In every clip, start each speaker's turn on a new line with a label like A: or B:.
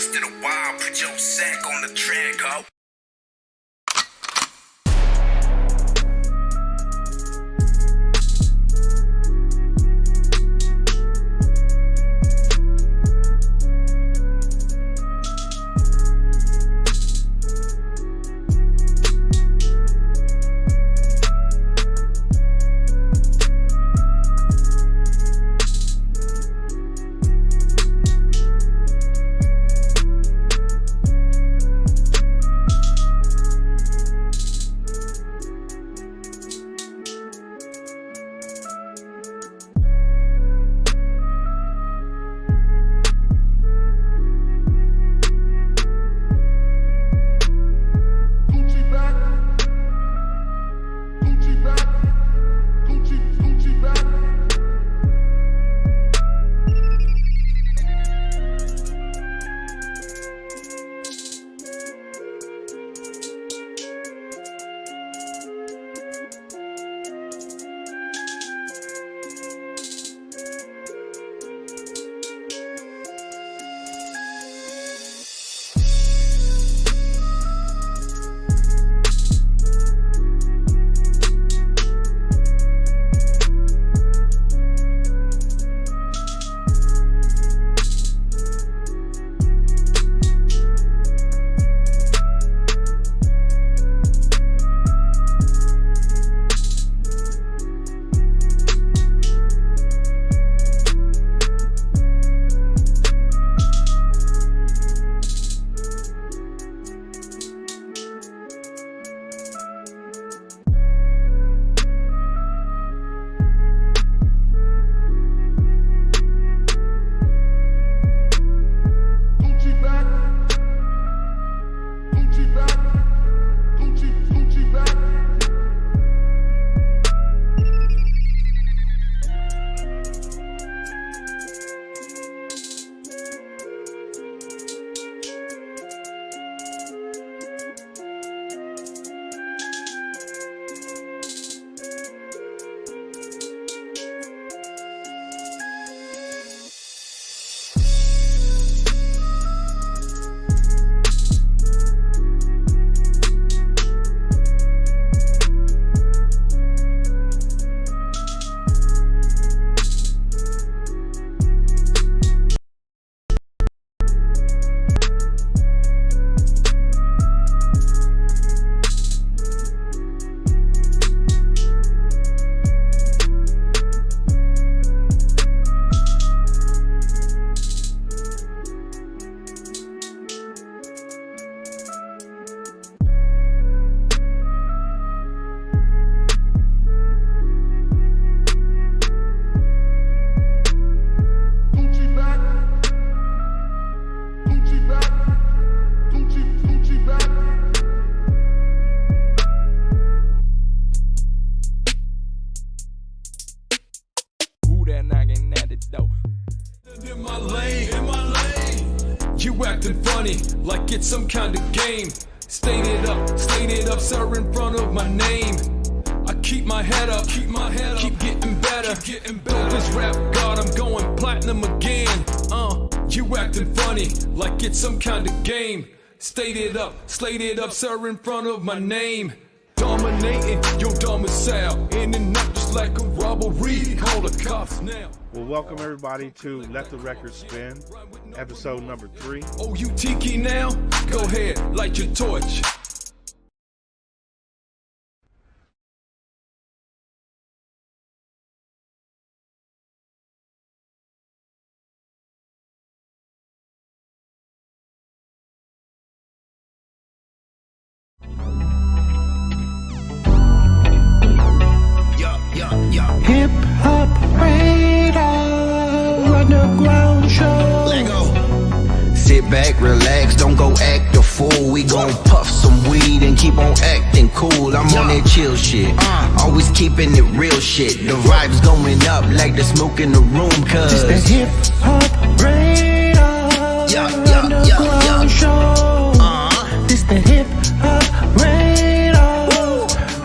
A: Once in a while, put your sack on the track, ho.
B: In my lane, you acting funny like it's some kind of game. State it up, sir, in front of my name. I keep my head up, keep getting better. Dope as rap god, I'm going platinum again. You acting funny like it's some kind of game. State it up, sir, in front of my name. Dominating your domicile, in and out just like a robbery. Call the cops now.
C: Well, welcome everybody to Let the Record Spin, episode number 3.
B: Oh, you tiki now? Go ahead, light your torch.
D: Hip Hop Radar Underground Show.
E: Let go. Sit back, relax, don't go act a fool. We gon' puff some weed and keep on acting cool. I'm on that chill shit, always keeping it real shit. The vibes going up like the smoke in the room, cause
D: It's the Hip Hop Radar Underground Show. It's the Hip Hop Radar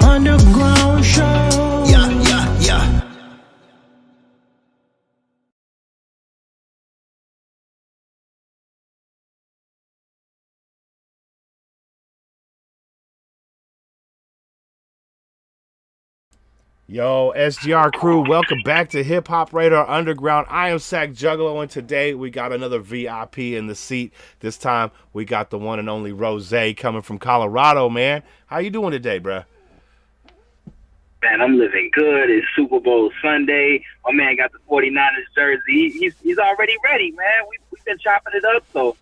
D: Underground Show.
C: Yo, SGR crew, welcome back to Hip Hop Radar Underground. I am Sack Juggalo, and today we got another VIP in the seat. This time we got the one and only Rose coming from Colorado, man. How you doing today, bruh?
F: Man, I'm living good. It's Super Bowl Sunday. My man got the 49ers jersey. He's already ready, man. We've been chopping it up, so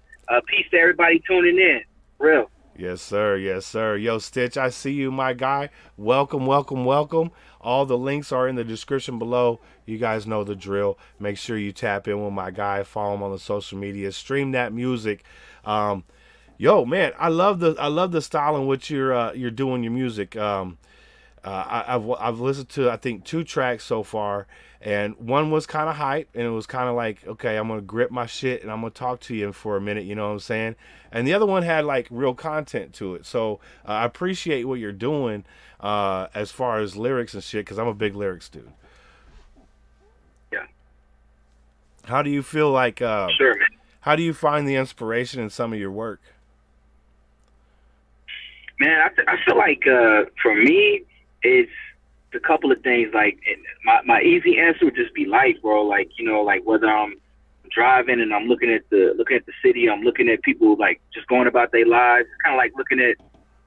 F: peace to everybody tuning in. Real.
C: Yes, sir. Yes, sir. Yo, Stitch, I see you, my guy. Welcome, welcome, welcome. All the links are in the description below. You guys know the drill. Make sure you tap in with my guy. Follow him on the social media. Stream that music. Yo, man, I love the style in which you're doing your music. I've listened to, I think, 2 tracks so far, and one was kind of hype, and it was kind of like, okay, I'm gonna grip my shit and I'm gonna talk to you for a minute, you know what I'm saying? And the other one had like real content to it. So I appreciate what you're doing as far as lyrics and shit, because I'm a big lyrics dude.
F: Yeah.
C: How do you feel like?
F: Sure, man.
C: How do you find the inspiration in some of your work?
F: Man, I feel like for me, it's a couple of things. Like my easy answer would just be life, bro. Like, you know, like whether I'm driving and I'm looking at the city, I'm looking at people like just going about their lives. It's kind of like looking at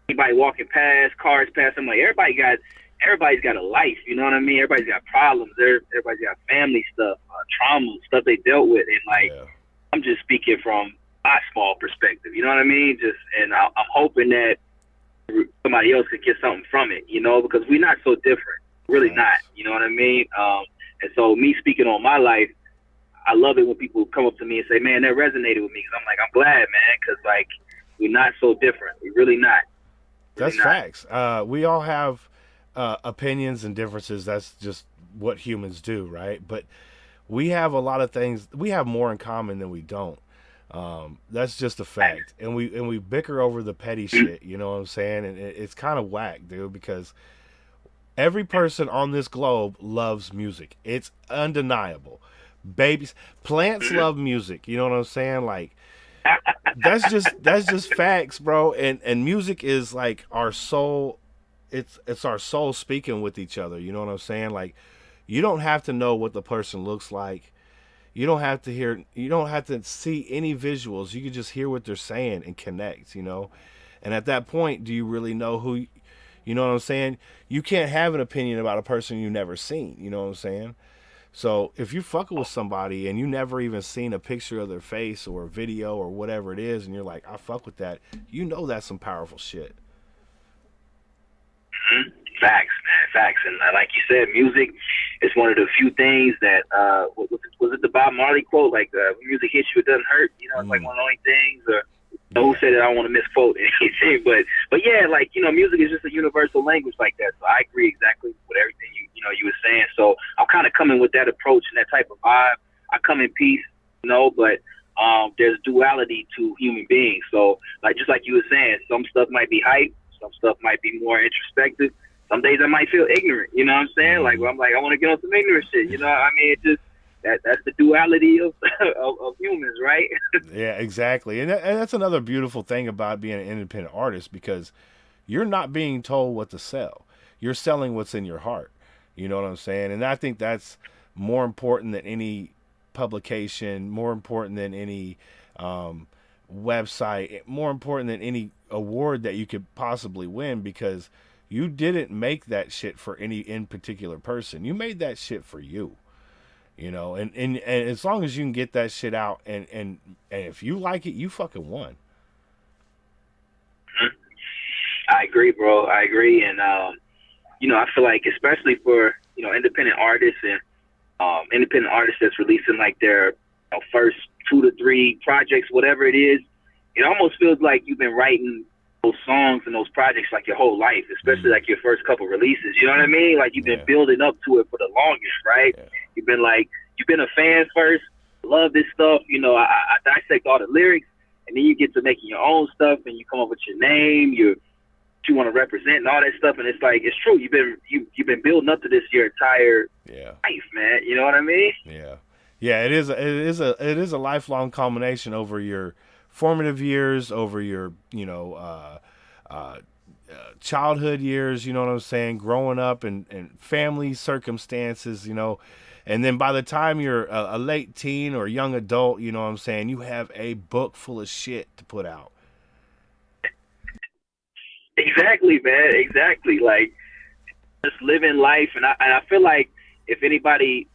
F: anybody walking past, cars past. I'm like, everybody's got a life. You know what I mean? Everybody's got problems. Everybody's got family stuff, trauma, stuff they dealt with, and like I'm just speaking from my small perspective. You know what I mean? And I'm hoping that somebody else could get something from it, you know, because we're not so different. Really not, you know what I mean? And so me speaking on my life, I love it when people come up to me and say, man, that resonated with me. Cause I'm like, I'm glad, man, because like we're not so different. We're really not.
C: That's facts. We all have opinions and differences. That's just what humans do, right? But we have a lot of things. We have more in common than we don't. That's just a fact. And we bicker over the petty shit, you know what I'm saying? And it's kind of whack, dude, because every person on this globe loves music. It's undeniable. Babies, plants love music, you know what I'm saying? Like that's just facts, bro. And music is like our soul. It's our soul speaking with each other, you know what I'm saying? Like you don't have to know what the person looks like. You don't have to see any visuals. You can just hear what they're saying and connect, you know? And at that point, do you really know who, you know what I'm saying? You can't have an opinion about a person you've never seen, you know what I'm saying? So if you're fucking with somebody and you never even seen a picture of their face or a video or whatever it is, and you're like, I fuck with that, you know that's some powerful shit.
F: Mm-hmm. Facts, man, facts. And like you said, music is one of the few things that was it the Bob Marley quote? Like, when music hits you, it doesn't hurt. You know, it's like one of the only things. Who said it? I don't want to misquote anything, but yeah, like, you know, music is just a universal language like that. So I agree exactly with everything you were saying. So I'm kind of coming with that approach and that type of vibe. I come in peace, you know, but there's duality to human beings. So like just like you were saying, some stuff might be hype, some stuff might be more introspective. Some days I might feel ignorant, you know what I'm saying? Like, I'm like, I want to get on some ignorant shit, you know? I mean, it just, that's the duality of humans, right?
C: Yeah, exactly. And that's another beautiful thing about being an independent artist, because you're not being told what to sell. You're selling what's in your heart. You know what I'm saying? And I think that's more important than any publication, more important than any website, more important than any award that you could possibly win, because you didn't make that shit for any in particular person. You made that shit for you, you know, and as long as you can get that shit out and if you like it, you fucking won.
F: I agree, bro. I agree. And, you know, I feel like especially for, you know, independent artists and independent artists that's releasing like their first 2 to 3 projects, whatever it is, it almost feels like you've been writing those songs and those projects like your whole life, especially like your first couple releases. You know what I mean? Like you've been building up to it for the longest, right? Yeah. You've been a fan first, love this stuff. You know, I dissect all the lyrics, and then you get to making your own stuff, and you come up with your name, you want to represent and all that stuff. And it's like, it's true. You've been building up to this your entire life, man. You know what I mean?
C: Yeah. Yeah, it is a lifelong culmination over your formative years, over your childhood years, you know what I'm saying, growing up and family circumstances, you know, and then by the time you're a late teen or young adult, you know what I'm saying, you have a book full of shit to put out.
F: Exactly, man. Exactly. Like just living life, and I feel like if anybody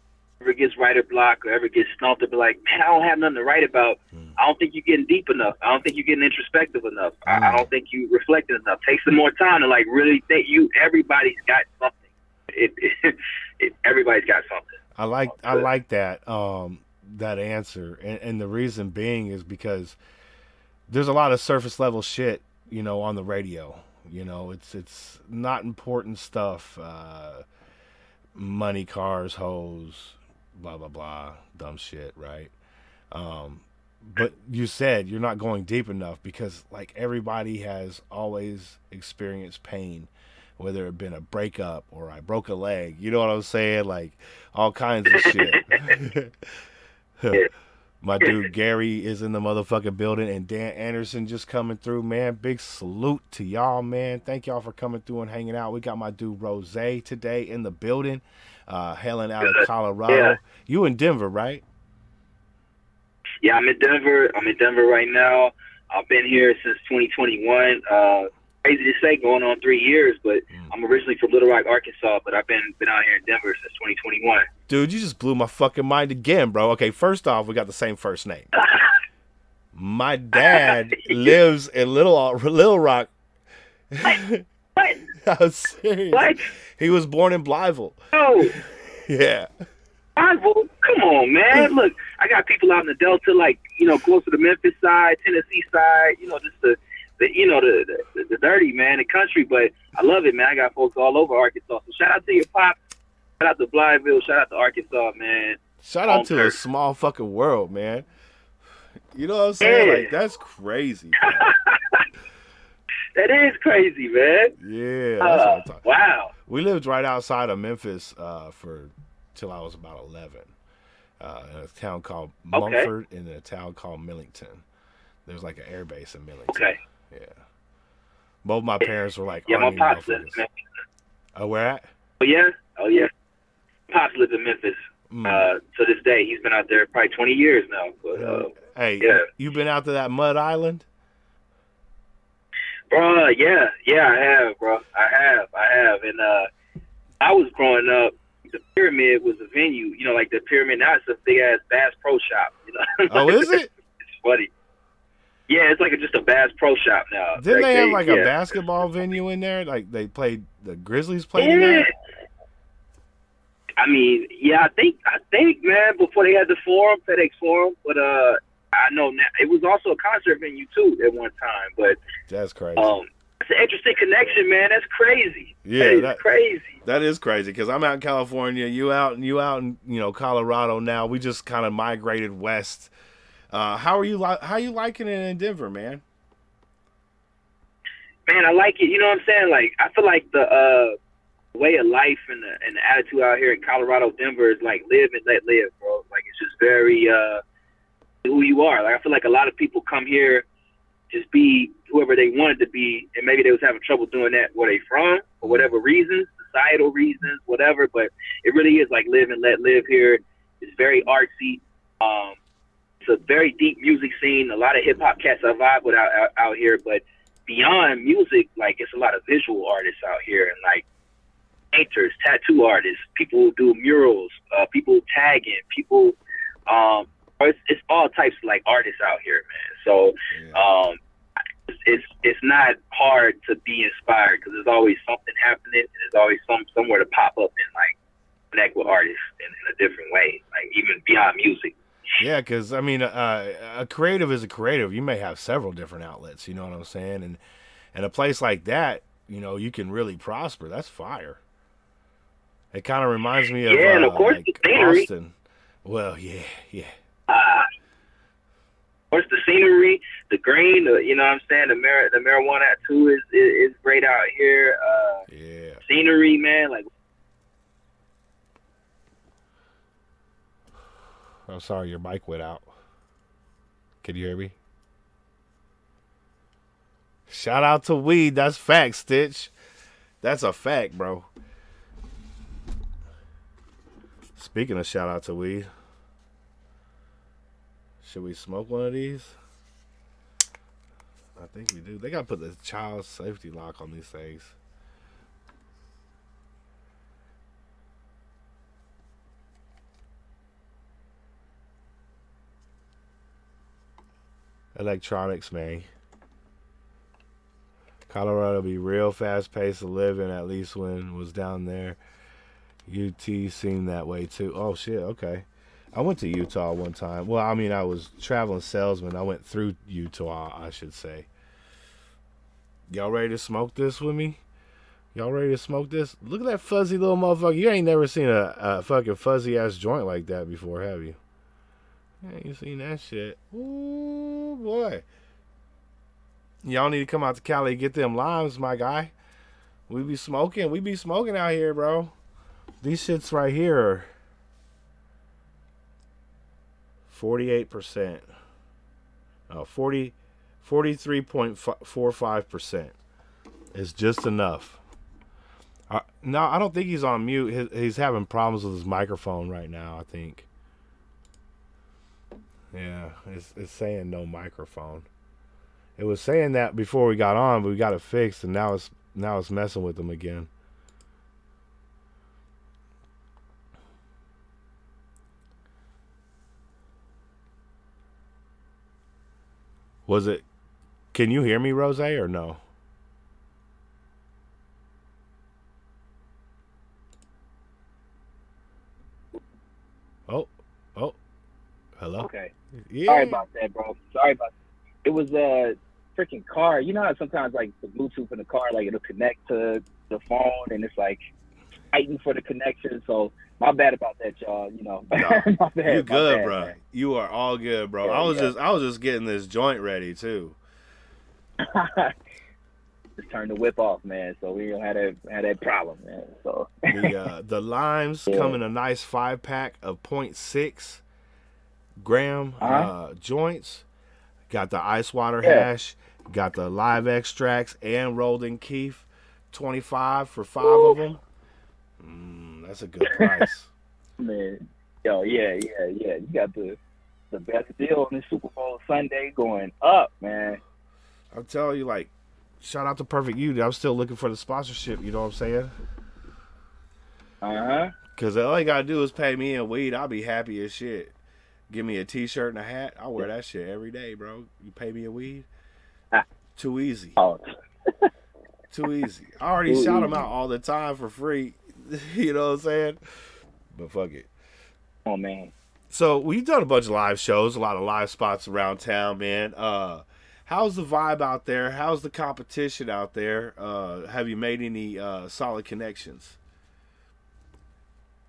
F: ever gets writer block or ever gets stumped, they'll be like, man, I don't have nothing to write about. I don't think you're getting deep enough. I don't think you're getting introspective enough. I don't think you reflecting enough. Take some more time to like really think. Everybody's got something. Everybody's got something.
C: I like that that answer, and the reason being is because there's a lot of surface level shit, you know, on the radio. You know, it's not important stuff. Money, cars, hoes, blah blah blah, dumb shit, right? But you said you're not going deep enough because like everybody has always experienced pain, whether it been a breakup or I broke a leg, you know what I'm saying? Like all kinds of shit. My dude Gary is in the motherfucking building, and Dan Anderson just coming through, man. Big salute to y'all, man. Thank y'all for coming through and hanging out. We got my dude Rose today in the building, hailing out of Colorado.
F: Yeah.
C: You in Denver, right?
F: Yeah, I'm in Denver. I'm in Denver right now. I've been here since 2021. Crazy to say, going on 3 years, but I'm originally from Little Rock, Arkansas, but I've been out here in Denver since 2021.
C: Dude, you just blew my fucking mind again, bro. Okay, first off, we got the same first name. My dad lives in Little Rock.
F: What?
C: I was serious.
F: What?
C: He was born in Blytheville.
F: Oh,
C: Yeah.
F: Bible? Come on, man. Look, I got people out in the Delta, like, you know, close to the Memphis side, Tennessee side, you know, just the dirty, man, the country, but I love it, man. I got folks all over Arkansas. So shout out to your pop. Shout out to Blytheville. Shout out to Arkansas, man.
C: Shout out to a small fucking world, man. You know what I'm saying?
F: Yeah.
C: Like, that's crazy.
F: That is crazy, man.
C: Yeah. That's what I'm talking.
F: Wow.
C: We lived right outside of Memphis till I was about 11. In a town called Mumford and in a town called Millington. There's like an air base in Millington.
F: Okay.
C: Yeah. Both my parents were like,
F: Yeah, my
C: Army
F: pops lives in
C: motherfuckers.
F: Memphis.
C: Oh, where at?
F: Oh, yeah? Oh, yeah. Pops lives in Memphis. To this day, he's been out there probably 20 years now. But,
C: Hey,
F: yeah.
C: you been out to that Mud Island?
F: Bro, yeah, I have, bro. I have. And I was growing up, the Pyramid was a venue. You know, like the Pyramid now it's a big ass Bass Pro Shop. You know?
C: Oh, is it?
F: It's funny. Yeah, it's like just a Bass Pro Shop now.
C: Didn't they have like
F: yeah.
C: a basketball venue in there? Like the Grizzlies played in there?
F: I mean, yeah, I think, man, before they had the Forum, FedEx Forum, but I know now it was also a concert venue too at one time. But
C: That's crazy.
F: it's an interesting connection, man. That's crazy.
C: Yeah,
F: that's crazy.
C: That is crazy because I'm out in California. You out in Colorado now. We just kind of migrated west. How you liking it in Denver, man?
F: Man, I like it. You know what I'm saying? Like, I feel like the way of life and the attitude out here in Colorado, Denver is like live and let live, bro. Like, it's just very who you are. Like, I feel like a lot of people come here just be whoever they wanted to be, and maybe they was having trouble doing that where they from for whatever reasons, societal reasons, whatever. But it really is like live and let live here. It's very artsy. It's a very deep music scene. A lot of hip hop cats I vibe with out here, but beyond music, like it's a lot of visual artists out here, and like painters, tattoo artists, people who do murals, people tagging, people. It's all types of like artists out here, man. So it's not hard to be inspired because there's always something happening, and there's always somewhere to pop up and like connect with artists in a different way, like even beyond music.
C: Yeah, because I mean, a creative is a creative. You may have several different outlets. You know what I'm saying? And a place like that, you can really prosper. That's fire. It kind of reminds me of
F: and of course
C: like
F: the scenery.
C: Austin. Well, yeah.
F: Of course, the scenery, the green, you know what I'm saying? The marijuana too is great out here.
C: Yeah.
F: Scenery, man, like.
C: I'm sorry, your mic went out. Can you hear me? Shout out to weed. That's fact, Stitch. That's a fact, bro. Speaking of shout out to weed, should we smoke one of these? I think we do. They gotta put the child safety lock on these things. Electronics, man. Colorado be real fast paced to live in, at least when was down there. UT seemed that way too. Oh shit, okay. I went to Utah one time. Well, I mean, I was traveling salesman. I went through Utah, I should say. Y'all ready to smoke this with me? Y'all ready to smoke this? Look at that fuzzy little motherfucker. You ain't never seen a fucking fuzzy ass joint like that before, have you? Yeah, you seen that shit. Ooh, boy. Y'all need to come out to Cali and get them limes, my guy. We be smoking out here, bro. These shits right here are 48%. 43.45%. It's just enough. No, I don't think he's on mute. He's having problems with his microphone right now, I think. Yeah, it's saying no microphone. It was saying that before we got on, but we got it fixed, and now it's messing with him again. Was it? Can you hear me, Rose, or no? Oh, hello.
F: Okay.
C: Yeah.
F: Sorry about that, bro. Sorry about that. It was a freaking car. You know how sometimes like the Bluetooth in the car, like it'll connect to the phone, and it's like fighting for the connection. So my bad about that, y'all. You know,
C: No,
F: my bad.
C: you good, bro.
F: Man.
C: You are all good, bro.
F: Yeah,
C: I was just getting this joint ready too.
F: Just turn the whip off, man. So we don't have that problem, man. So
C: The limes come in a nice 5-pack of 0.6 gram joints. Got the ice water hash, got the live extracts and rolled in keef. 25 for 5 of them. That's a good price.
F: Man, yo, yeah. You got the best deal on this Super Bowl Sunday going up, man.
C: I'm telling you, like, shout out to Perfect You. I'm still looking for the sponsorship. You know what I'm saying? Because all you gotta do is pay me in weed. I'll be happy as shit. Give me a t-shirt and a hat. I'll wear that shit every day, bro. You pay me in weed? Too easy.
F: Oh.
C: Too easy. I already shout them out all the time for free. You know what I'm saying? But fuck it.
F: Oh, man.
C: So we've done a bunch of live shows, a lot of live spots around town, man. How's the vibe out there? How's the competition out there? Have you made any solid connections?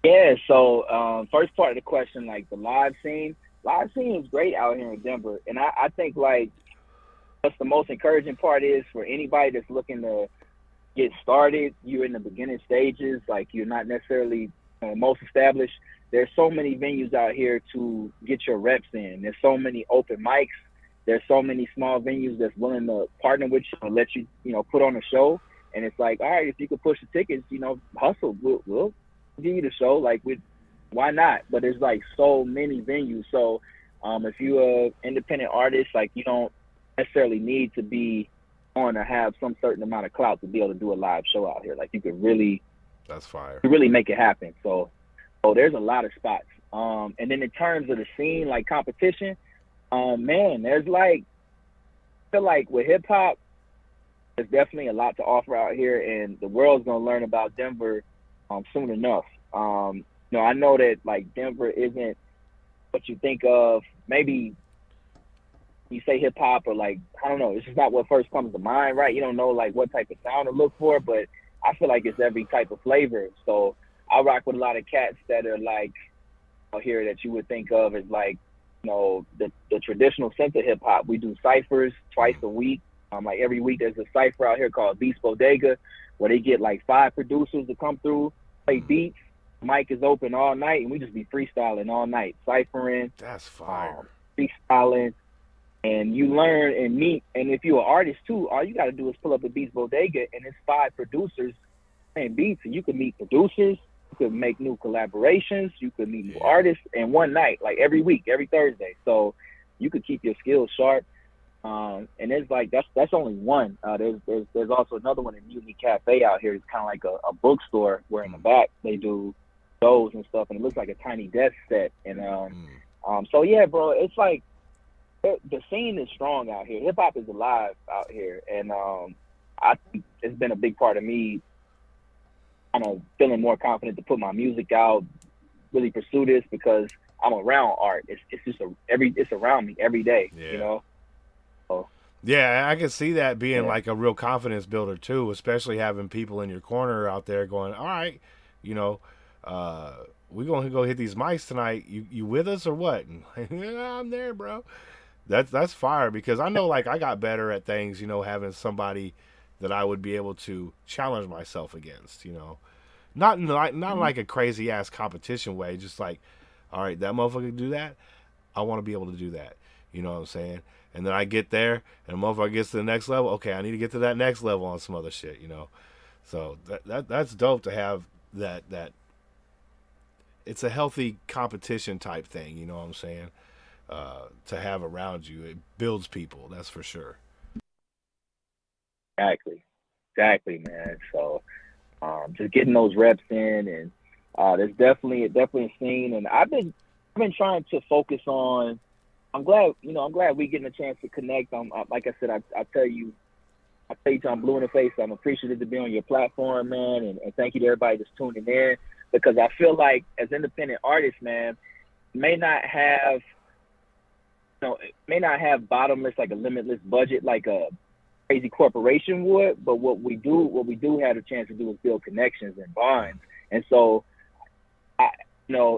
F: Yeah, so first part of the question, like the live scene is great out here in Denver. And I think, like, what's the most encouraging part is for anybody that's looking to get started, you're in the beginning stages, like you're not necessarily most established. There's so many venues out here to get your reps in. There's so many open mics. There's so many small venues that's willing to partner with you and let you, put on a show. And it's like, all right, if you could push the tickets, hustle. We'll give you the show. Like, why not? But there's like so many venues. So if you're an independent artist, like you don't necessarily need to be on or have some certain amount of clout to be able to do a live show out here. Like you could really,
C: that's fire.
F: Really make it happen. So there's a lot of spots. And then in terms of the scene, like competition, man, there's like, I feel like with hip hop, there's definitely a lot to offer out here, and the world's gonna learn about Denver soon enough. I know that like Denver isn't what you think of. Maybe you say hip hop or like, I don't know, it's just not what first comes to mind, right? You don't know like what type of sound to look for, but I feel like it's every type of flavor. So I rock with a lot of cats that are like out here that you would think of as like, the traditional sense of hip hop. We do ciphers twice a week. Like every week there's a cipher out here called Beats Bodega where they get like 5 producers to come through, play beats. Mic is open all night and we just be freestyling all night, ciphering.
C: That's fire.
F: Freestyling. and you learn and meet. And if you're an artist too, all you got to do is pull up a Beats Bodega, and it's 5 producers playing beats, and you can meet producers, you could make new collaborations, you could meet new artists in one night, like every week, every Thursday. So you could keep your skills sharp. And it's like that's only one. There's also another one in Mutiny Cafe out here. It's kind of like a bookstore where in the back they do shows and stuff, and it looks like a tiny desk set. And so yeah, bro, it's like the scene is strong out here. Hip hop is alive out here, and I think it's been a big part of me kind of feeling more confident to put my music out, really pursue this, because I'm around art. It's just it's around me every day, you know. So,
C: yeah, I can see that being like a real confidence builder too, especially having people in your corner out there going, all right, you know, we're going to go hit these mics tonight. You with us or what? And, yeah, I'm there, bro. That's fire, because I know, like, I got better at things, you know, having somebody that I would be able to challenge myself against, you know, not like a crazy ass competition way, just like, all right, that motherfucker can do that, I want to be able to do that, you know what I'm saying? And then I get there, and the motherfucker gets to the next level. Okay, I need to get to that next level on some other shit, you know. So that's dope to have that. It's a healthy competition type thing, you know what I'm saying? To have around you, it builds people. That's for sure.
F: Exactly, man. So just getting those reps in, and there's definitely a scene. And I've been trying to focus on. I'm glad we getting a chance to connect. Like I said, I tell you, I'm blue in the face. I'm appreciative to be on your platform, man, and thank you to everybody that's tuning in, because I feel like as independent artists, man, may not have bottomless, like a limitless budget like a crazy corporation would, but what we do have a chance to do is build connections and bonds. And so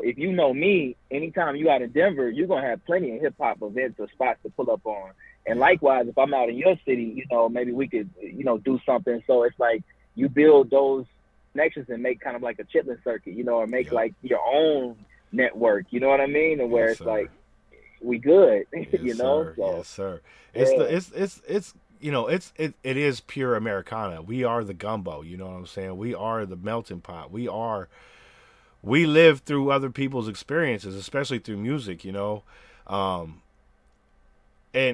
F: if you know me, anytime you out in Denver, you're going to have plenty of hip-hop events or spots to pull up on. And likewise, if I'm out in your city, you know, maybe we could, you know, do something. So it's like you build those connections and make kind of like a Chitlin circuit, you know, or make like your own network, you know what I mean? And where it's like, we good, you know?
C: Sir.
F: So,
C: yes, sir. It's you know, it is pure Americana. We are the gumbo, you know what I'm saying? We are the melting pot. We live through other people's experiences, especially through music, you know. And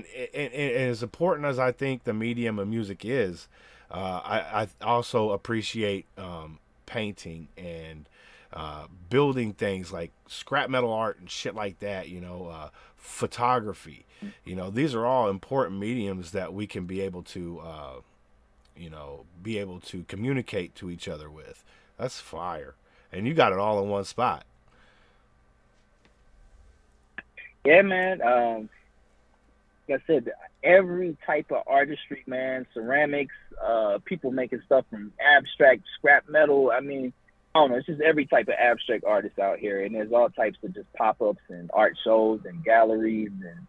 C: as important as I think the medium of music is, I also appreciate painting and building things like scrap metal art and shit like that, you know, photography. You know, these are all important mediums that we can be able to, communicate to each other with. That's fire. And you got it all in one spot.
F: Yeah, man. Like I said, every type of artistry, man, ceramics, people making stuff from abstract, scrap metal. I mean, I don't know, it's just every type of abstract artist out here. And there's all types of just pop-ups and art shows and galleries and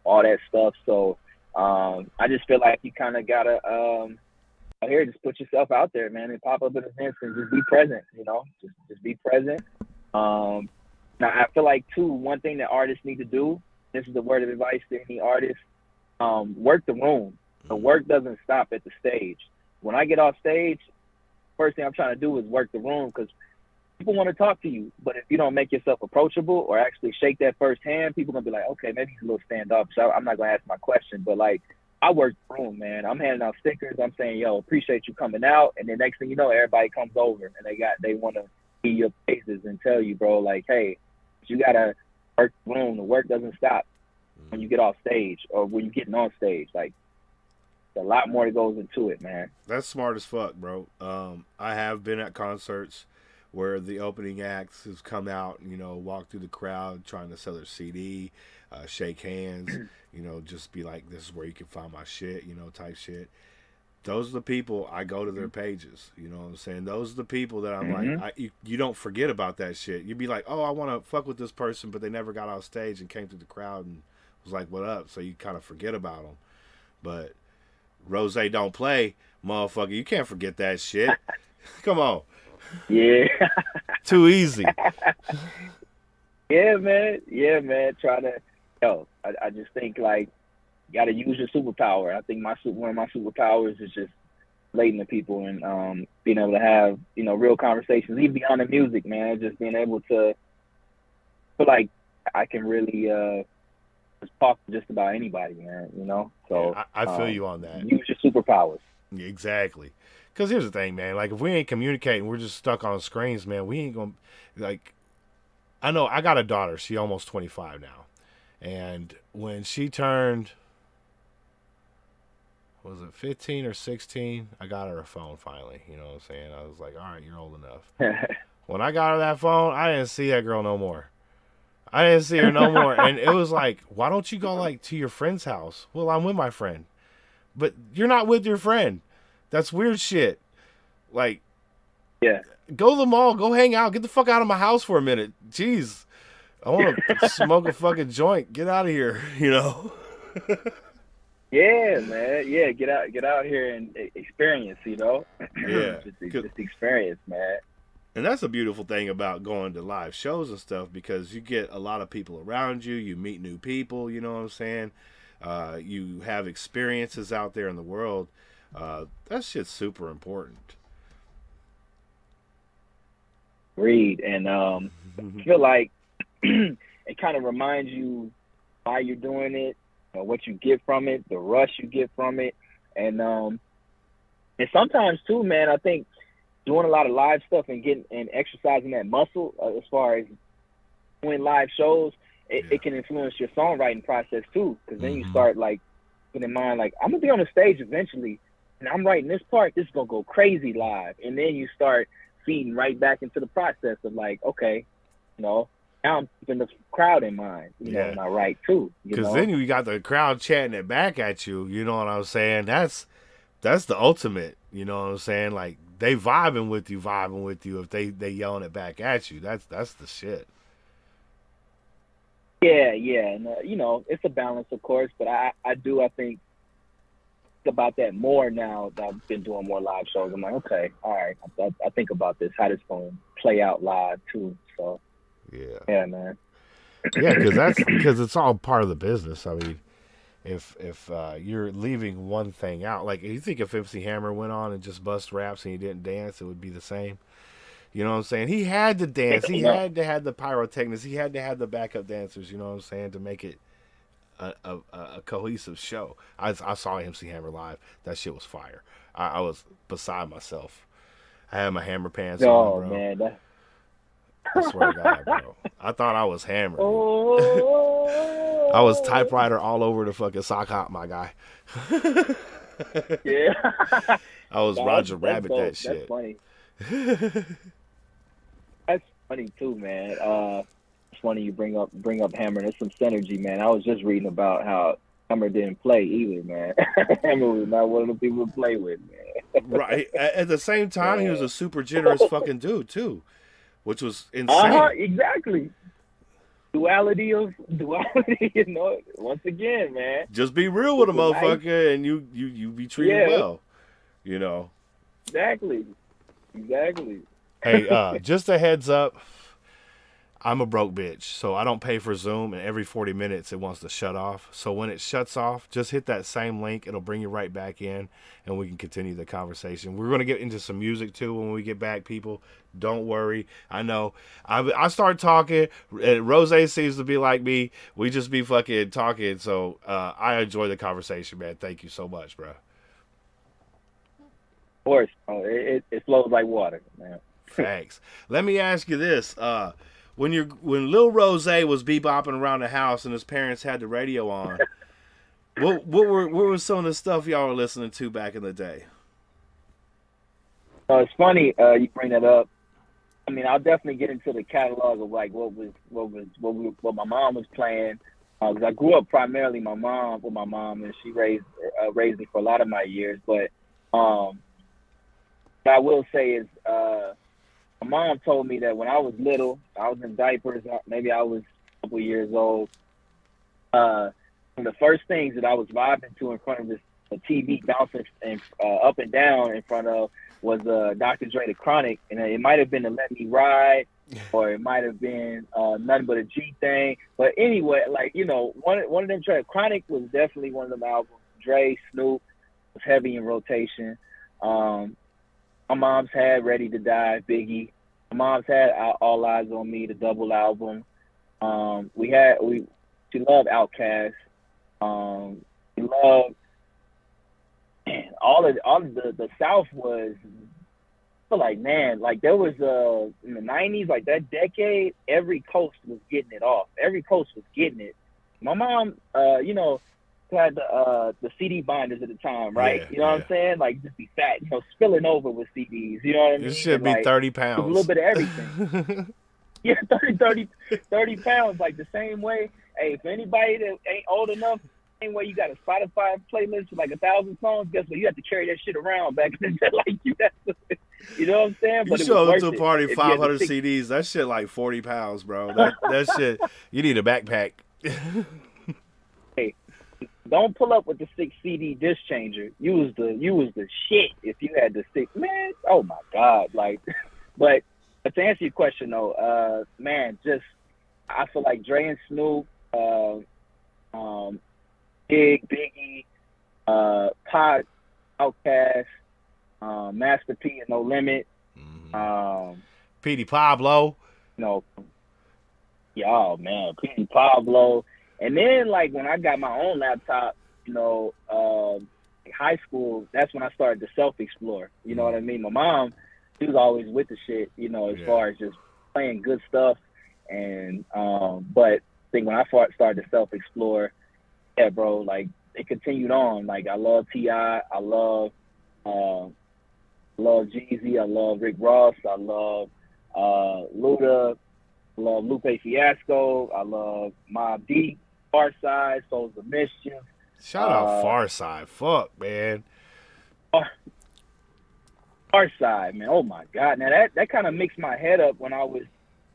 F: all that stuff. So I just feel like you kind of got to, out here, just put yourself out there, man, and pop up at events and just be present, you know, just be present. Now, I feel like, too, one thing that artists need to do, this is a word of advice to any artist, work the room. The work doesn't stop at the stage. When I get off stage, first thing I'm trying to do is work the room, because people want to talk to you. But if you don't make yourself approachable or actually shake that first hand, people going to be like, okay, maybe he's a little standoff, so I'm not going to ask my question. But, like, I work the room, man. I'm handing out stickers. I'm saying, yo, appreciate you coming out. And then next thing you know, everybody comes over and they want to hear your praises and tell you, bro, like, hey, you got to work the room. The work doesn't stop when you get off stage or when you're getting on stage. Like, a lot more that goes into it, man.
C: That's smart as fuck, bro. I have been at concerts where the opening acts have come out and, you know, walk through the crowd trying to sell their CD, shake hands, you know, just be like, this is where you can find my shit, you know, type shit. Those are the people I go to their pages, you know what I'm saying? Those are the people that I'm like, you don't forget about that shit. You'd be like, oh, I want to fuck with this person, but they never got off stage and came through the crowd and was like, what up? So you kind of forget about them. But Rose don't play, motherfucker. You can't forget that shit. Come on.
F: Yeah.
C: Too easy.
F: Yeah, man. Trying to, I just think, like, gotta use your superpower. I think one of my superpowers is just relating to people and being able to have, you know, real conversations, even beyond the music, man. Just being able to feel like I can really just talk to just about anybody, man, you know? So
C: Yeah, I feel you on that.
F: use your superpowers.
C: Yeah, exactly. Because here's the thing, man. Like, if we ain't communicating, we're just stuck on screens, man. We ain't going to, like, I know I got a daughter. She almost 25 now. And when she turned, was it 15 or 16? I got her a phone finally. You know what I'm saying? I was like, all right, you're old enough. When I got her that phone, I didn't see that girl no more. I didn't see her no more. And it was like, why don't you go, like, to your friend's house? Well, I'm with my friend. But you're not with your friend. That's weird shit. Like,
F: Yeah.
C: go to the mall, go hang out, get the fuck out of my house for a minute. Jeez. I want to smoke a fucking joint. Get out of here, you know?
F: Yeah, man. Yeah, get out here and experience, you know?
C: Yeah.
F: just experience, man.
C: And that's a beautiful thing about going to live shows and stuff, because you get a lot of people around you. You meet new people, you know what I'm saying? You have experiences out there in the world. That shit's super important.
F: Read. And I feel like it kind of reminds you why you're doing it, what you get from it, the rush you get from it. And sometimes too, man, I think doing a lot of live stuff and getting and exercising that muscle as far as doing live shows, it can influence your songwriting process too. Because then you start like putting in mind, like, I'm gonna be on the stage eventually, and I'm writing this part. This is gonna go crazy live, and then you start feeding right back into the process of like, okay, you know, now I'm keeping the crowd in mind, you know, when I write too.
C: Because then you got the crowd chanting it back at you. You know what I'm saying? That's the ultimate. You know what I'm saying? Like, they vibing with you if they yelling it back at you. That's the shit.
F: Yeah, and you know, it's a balance, of course, but I think about that more now that I've been doing more live shows. I'm like, okay, all right, I think about this, how this going to play out live too. So yeah, man.
C: Yeah, because it's all part of the business. I mean, if you're leaving one thing out, like, you think if MC Hammer went on and just bust raps and he didn't dance, it would be the same. You know what I'm saying? He had to dance. He had to have the pyrotechnics. He had to have the backup dancers. You know what I'm saying, to make it a cohesive show. I saw MC Hammer live. That shit was fire. I was beside myself. I had my Hammer pants on, bro.
F: Man,
C: I swear to God, bro. I thought I was hammered.
F: Oh.
C: I was typewriter all over the fucking sock hop, my guy.
F: Yeah.
C: I was Roger Rabbit
F: dope.
C: that shit.
F: That's funny. That's funny too, man. It's funny you bring up Hammer. There's some synergy, man. I was just reading about how Hammer didn't play either, man. Hammer was not one of the people to play with, man.
C: Right. At the same time, he was a super generous fucking dude too, which was insane.
F: Exactly. Duality, you know. Once again, man.
C: Just be real with a motherfucker, and you be treated well. You know.
F: Exactly.
C: Hey, just a heads up. I'm a broke bitch, so I don't pay for Zoom, and every 40 minutes it wants to shut off. So when it shuts off, just hit that same link. It'll bring you right back in, and we can continue the conversation. We're going to get into some music, too, when we get back, people. Don't worry. I know. I start talking. Rose seems to be like me. We just be fucking talking, so I enjoy the conversation, man. Thank you so much, bro.
F: Of course. It flows like water, man.
C: Thanks. Let me ask you this. When Lil Rose was bebopping around the house and his parents had the radio on, what were some of the stuff y'all were listening to back in the day?
F: It's funny you bring that up. I mean, I'll definitely get into the catalog of like what my mom was playing. Because I grew up primarily with my mom, and she raised me for a lot of my years. But what I will say is, my mom told me that when I was little, I was in diapers, maybe I was a couple years old. One of the first things that I was vibing to in front of this TV bouncing up and down in front of was Dr. Dre The Chronic, and it might have been the Let Me Ride
G: or it might have been Nothing But a G Thing. But anyway, like, you know, one of them tracks, Chronic was definitely one of them albums. Dre, Snoop was heavy in rotation. My mom's had Ready to Die, Biggie. My mom's had All Eyes on Me, the double album. She loved Outkast. She loved all of the South was, I feel like, man, like there was in the 90s, like that decade, every coast was getting it off. Every coast was getting it. My mom, you know, had the CD binders at the time, right?
C: Yeah,
G: you know what I'm saying? Like just be fat, you know, spilling over with CDs. You know what I mean?
C: This should
G: And,
C: be
G: like,
C: 30
G: it was
C: pounds.
G: a little bit of everything. Yeah, 30 pounds, like the same way. Hey, for anybody that ain't old enough, same way you got a Spotify playlist with like 1,000 songs, guess what? You have to carry that shit around back in the day. Like you know what I'm saying?
C: You
G: But it
C: show
G: was
C: up
G: worth
C: to a
G: it.
C: party,
G: If you had to
C: 500
G: stick-
C: CDs. That shit like 40 pounds, bro. That shit, you need a backpack.
G: Hey, don't pull up with the 6 CD disc changer. You was the shit if you had the 6. Man, oh my God. Like, but to answer your question though, man, just I feel like Dre and Snoop, Biggie, Pac, Outkast, Master P and No Limit,
C: Petey Pablo.
G: you know, y'all, man, Petey Pablo. And then, like, when I got my own laptop, you know, high school, that's when I started to self-explore. You know what I mean? My mom, she was always with the shit, you know, as far as just playing good stuff. And, but I think when I started to self-explore, yeah, bro, like, it continued on. Like, I love T.I., I love Jeezy, I love Rick Ross, I love Luda, I love Lupe Fiasco, I love Mobb Deep, Pharcyde, Souls of Mischief.
C: Shout out Pharcyde. Fuck, man.
G: Pharcyde, man. Oh my God. Now that kind of mixed my head up when I was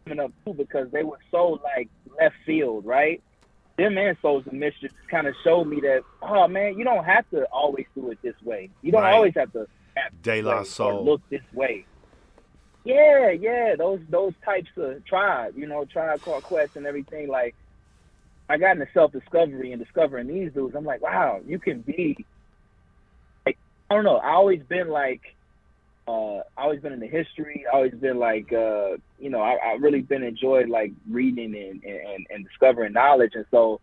G: coming up too, because they were so like left field, right? Them and Souls of Mischief kind of showed me that, oh man, you don't have to always do it this way. You don't
C: Right.
G: always have to act
C: De
G: this
C: La
G: way
C: Soul.
G: or look this way. Yeah, those types of Tribe, you know, Tribe Called Quest and everything. Like, I got into self-discovery and discovering these dudes. I'm like, wow, you can be, like, I don't know. I always been like, always been into history. I always been like, you know, I really been enjoyed like reading and discovering knowledge. And so,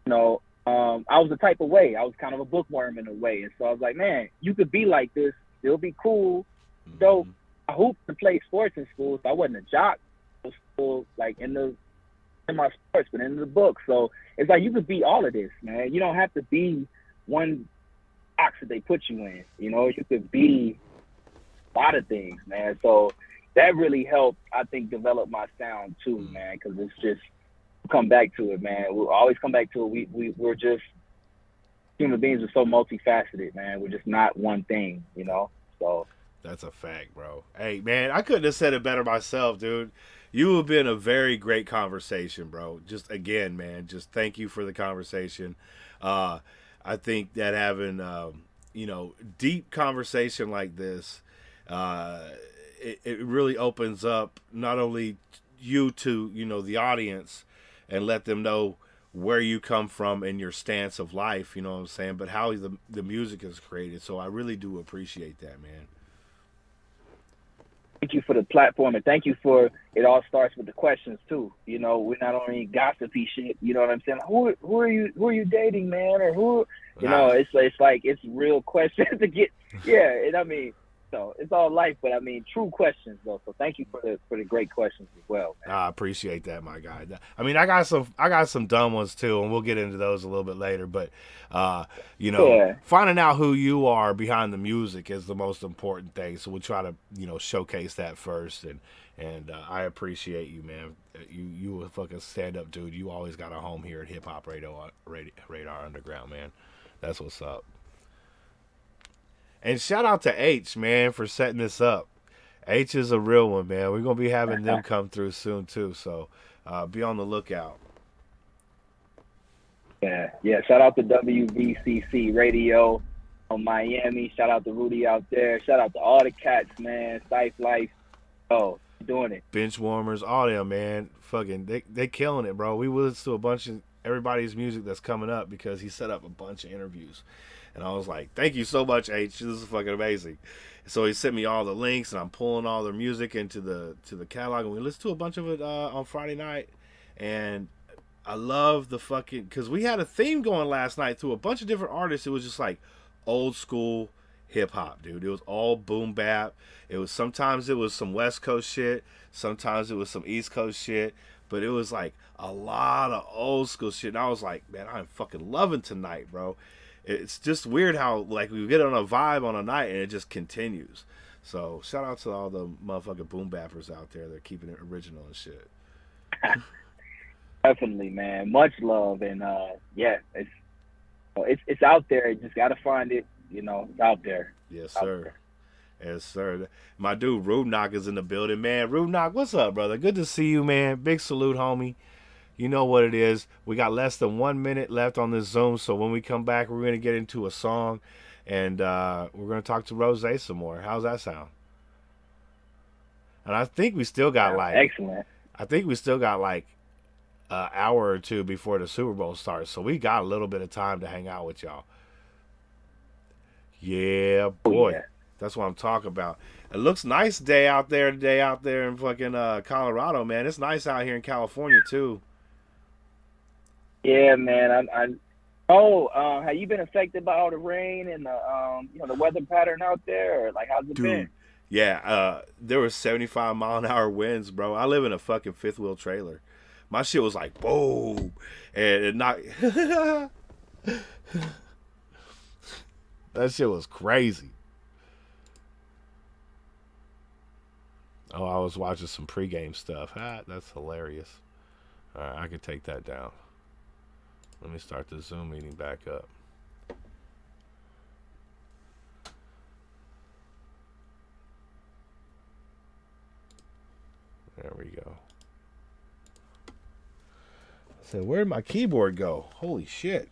G: you know, I was the type of way. I was kind of a bookworm in a way. And so I was like, man, you could be like this. Still be cool. So I hooped and played sports in school. So I wasn't a jock. I was still like in my sports, but in the book. So it's like you could be all of this, man. You don't have to be one box that they put you in. You know, you could be a lot of things, man. So that really helped, I think, develop my sound too, man. Because it's just come back to it, man. We'll always come back to it. We're just human beings are so multifaceted, man. We're just not one thing, you know. So
C: that's a fact, bro. Hey, man, I couldn't have said it better myself, dude. You have been a very great conversation, bro. Just again, man, just thank you for the conversation. I think that having, you know, deep conversation like this, it really opens up not only you to, you know, the audience and let them know where you come from and your stance of life, you know what I'm saying, but how the music is created. So I really do appreciate that, man.
G: thank you for the platform, and thank you for it. All starts with the questions too. You know, we're not only gossipy shit. You know what I'm saying? Who are you dating, man? Or who? You know, it's like it's real questions to get. Yeah, and I mean, so it's all life, but I mean, true questions though. So thank you for the great questions as well, man.
C: I appreciate that, my guy. I mean, I got some dumb ones too, and we'll get into those a little bit later. But you know, finding out who you are behind the music is the most important thing. So we'll try to, you know, showcase that first. And I appreciate you, man. You a fucking stand up dude. You always got a home here at Hip Hop Radar Underground, man. That's what's up. And shout out to H, man, for setting this up. H is a real one, man. We're going to be having them come through soon, too. So be on the lookout.
G: Yeah. Shout out to WVCC Radio on Miami. Shout out to Rudy out there. Shout out to all the cats, man. Cyph Life. Oh, doing it.
C: Bench Warmers, all them, man. Fucking, they killing it, bro. We listened to a bunch of everybody's music that's coming up because he set up a bunch of interviews. And I was like, thank you so much, H. This is fucking amazing. So he sent me all the links, and I'm pulling all their music into the catalog, and we listened to a bunch of it on Friday night. And I love the fucking, because we had a theme going last night through a bunch of different artists. It was just like old school hip hop, dude. It was all boom bap. Sometimes it was some West Coast shit, sometimes it was some East Coast shit, but it was like a lot of old school shit. And I was like, man, I'm fucking loving tonight, bro. It's just weird how like we get on a vibe on a night and it just continues. So shout out to all the motherfucking boom bappers out there that are keeping it original and shit.
G: Definitely, man. Much love, and yeah, it's out there. You just gotta find it. You know, it's out there.
C: Yes, sir. Yes, sir. My dude Rude Knock is in the building, man. Rude Knock, what's up, brother? Good to see you, man. Big salute, homie. You know what it is. We got less than 1 minute left on this Zoom, so when we come back, we're going to get into a song, and we're going to talk to Rose some more. How's that sound? And I think we still got
G: excellent.
C: I think we still got like an hour or two before the Super Bowl starts, so we got a little bit of time to hang out with y'all. Yeah, boy.
G: Yeah.
C: That's what I'm talking about. It looks nice today out there in fucking Colorado, man. It's nice out here in California, too.
G: Yeah, man. Have you been affected by all the rain and the weather pattern out there? Or like, how's it been?
C: Yeah, there was 75-mile-an-hour winds, bro. I live in a fucking fifth wheel trailer. My shit was like boom, and it knocked. That shit was crazy. Oh, I was watching some pregame stuff. That's hilarious. All right, I can take that down. Let me start the Zoom meeting back up. There we go. I said, where'd my keyboard go? Holy shit.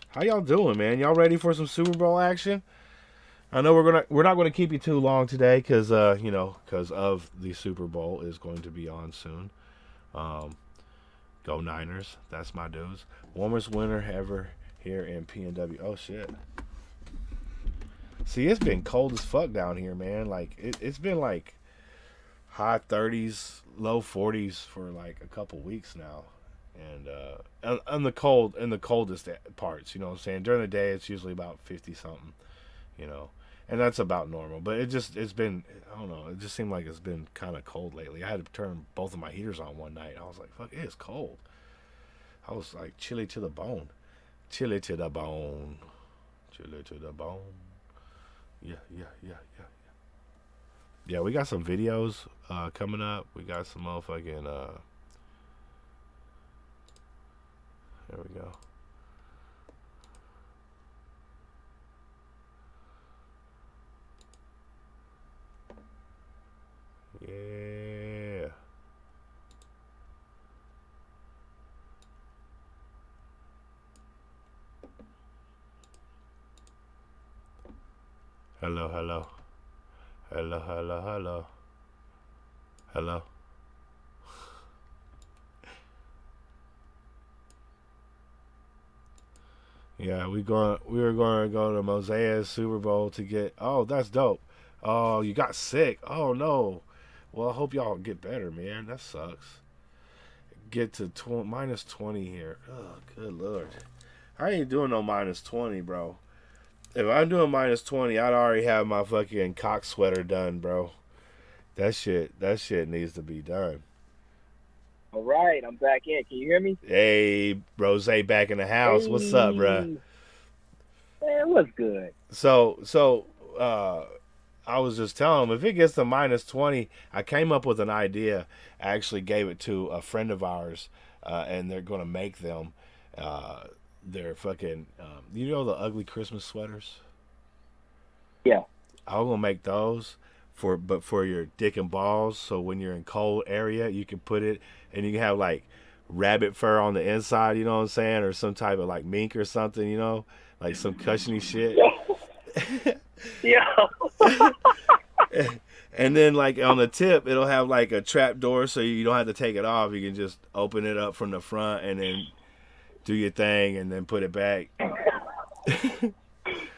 C: How y'all doing, man? Y'all ready for some Super Bowl action? I know we're not gonna keep you too long today because of the Super Bowl is going to be on soon. Go Niners. That's my dudes. Warmest winter ever here in PNW. Oh shit. See, it's been cold as fuck down here, man. Like it's been like high 30s, low 40s for like a couple weeks now. And in the coldest parts, you know what I'm saying? During the day it's usually about 50 something, you know. And that's about normal. But it's been, I don't know, it just seemed like it's been kind of cold lately. I had to turn both of my heaters on one night. I was like, fuck, it is cold. I was like chilly to the bone. Chilly to the bone. Chilly to the bone. Yeah. Yeah, we got some videos coming up. We got some motherfucking, there we go. Yeah. Hello. Yeah, we were going to go to Mosea's Super Bowl to get. Oh, that's dope. Oh, you got sick. Oh no. Well, I hope y'all get better, man. That sucks. Get to minus 20 here. Oh, good lord. I ain't doing no minus 20, bro. If I'm doing minus 20, I'd already have my fucking cock sweater done, bro. That shit needs to be done.
G: All right, I'm back in. Can you hear me?
C: Hey, Rose back in the house. Hey. What's up, bro?
G: Man, what's good?
C: So, I was just telling him, if it gets to minus 20, I came up with an idea. I actually gave it to a friend of ours, and they're going to make them. They're fucking, the ugly Christmas sweaters?
G: Yeah.
C: I'm going to make those for your dick and balls. So when you're in cold area, you can put it, and you can have like rabbit fur on the inside, you know what I'm saying? Or some type of like mink or something, you know? Like some cushiony shit.
G: Yeah.
C: And then like on the tip, it'll have like a trap door, so you don't have to take it off. You can just open it up from the front and then do your thing and then put it back.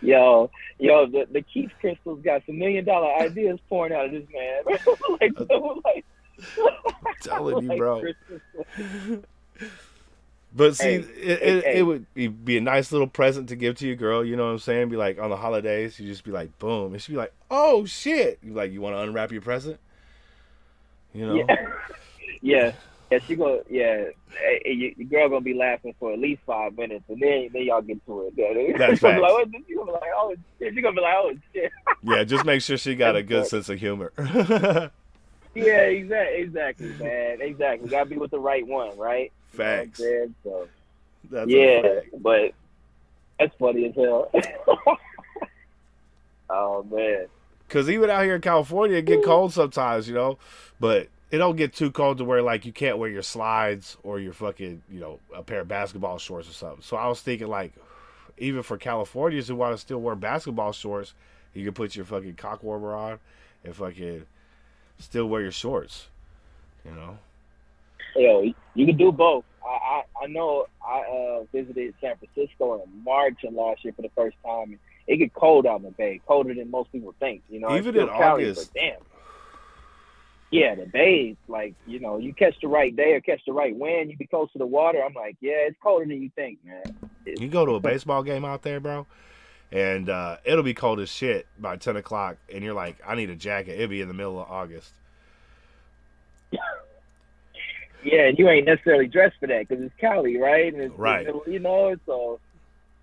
G: Yo, the Keith crystals got some $1 million ideas pouring out of this man. like,
C: I'm telling you, bro.
G: crystals.
C: But see,
G: Hey,
C: it would be a nice little present to give to your girl. You know what I'm saying? Be like on the holidays, you just be like, boom, and she'd be like, oh shit. You like, you want to unwrap your present? You know?
G: Yeah, she go. Yeah, your girl gonna be laughing for at least 5 minutes, and then y'all get to it.
C: That's
G: She's gonna be
C: facts.
G: like, what? She's gonna be like, oh shit. She's gonna be like, oh shit.
C: Yeah, just make sure she got a good sense of humor.
G: Yeah, exactly, man. Exactly. Gotta be with the right one, right?
C: Facts.
G: You know what I'm saying? So,
C: That's
G: yeah,
C: a fact.
G: but that's funny as hell. Oh man.
C: Because even out here in California, it get cold sometimes, you know. But it don't get too cold to where, like, you can't wear your slides or your fucking, you know, a pair of basketball shorts or something. So I was thinking, like, even for Californians who want to still wear basketball shorts, you can put your fucking cock warmer on and fucking still wear your shorts, you know.
G: Yo, you can do both. I know I visited San Francisco in March of last year for the first time. And it get cold out in the Bay, colder than most people think. You know,
C: Even
G: it's still
C: in
G: Cali,
C: August.
G: but damn. Yeah, the Bay, like, you know, you catch the right day or catch the right wind, you be close to the water. I'm like, yeah, it's colder than you think, man.
C: You go to a baseball game out there, bro, and it'll be cold as shit by 10 o'clock, and you're like, I need a jacket. It'll be in the middle of August.
G: Yeah, and you ain't necessarily dressed for that because it's Cali, right? And it's,
C: Right.
G: You know, so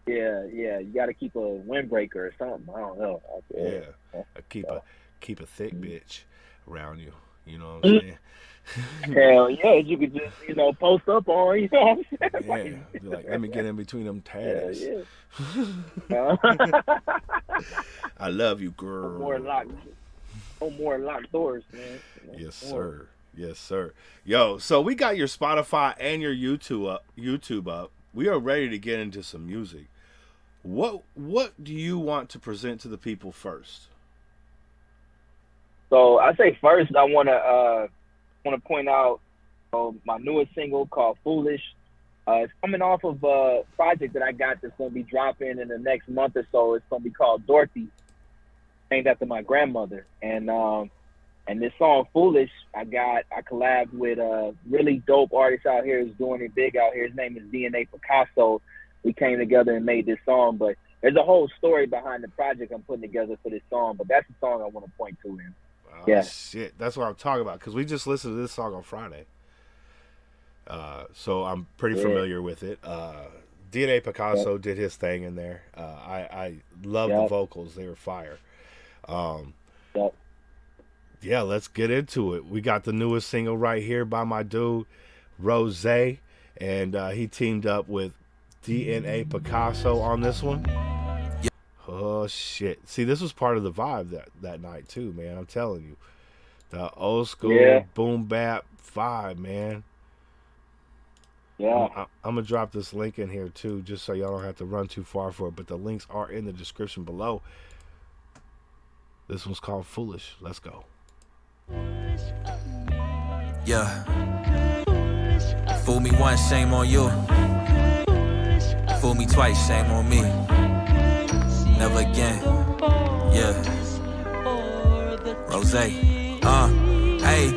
G: yeah, you got to keep a windbreaker or something. I don't know.
C: Yeah. Keep a thick bitch around you. You know what I'm saying?
G: Hell yeah, you could just, you know, post up on, you know what I'm saying?
C: Yeah. Be like, let me get in between them tabs.
G: Yeah.
C: I love you, girl.
G: No more locked doors, man.
C: Yes, sir. Yes, sir. Yo, so we got your Spotify and your YouTube up. We are ready to get into some music. What do you want to present to the people first?
G: So I say first, I want to point out my newest single called "Foolish." It's coming off of a project that I got that's going to be dropping in the next month or so. It's going to be called Dorothy, named after my grandmother. And this song "Foolish," I collabed with a really dope artist out here who's doing it big out here. His name is DNA Picasso. We came together and made this song, but there's a whole story behind the project I'm putting together for this song. But that's the song I want to point to him.
C: Oh,
G: Yeah.
C: shit. That's what I'm talking about, because we just listened to this song on Friday. So I'm pretty familiar with it. DNA Picasso did his thing in there. I love the vocals. They were fire. Yeah, let's get into it. We got the newest single right here by my dude, Rose. And he teamed up with DNA Picasso on this one. Oh, shit. See, this was part of the vibe that night, too, man. I'm telling you. The old school boom bap vibe, man.
G: Yeah.
C: I'm going to drop this link in here, too, just so y'all don't have to run too far for it. But the links are in the description below. This one's called Foolish. Let's go.
H: Yeah. Fool me once, shame on you. Fool me twice, shame on me. Never again. Yeah. Rose. Hey.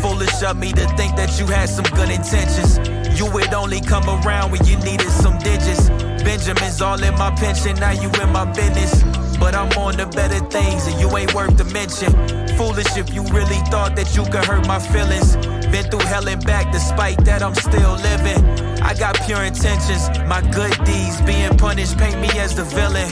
H: Foolish of me to think that you had some good intentions. You would only come around when you needed some digits. Benjamin's all in my pension, now you in my business. But I'm on to better things and you ain't worth the mention. Foolish if you really thought that you could hurt my feelings. Been through hell and back, despite that I'm still living. I got pure intentions, my good deeds being punished paint me as the villain.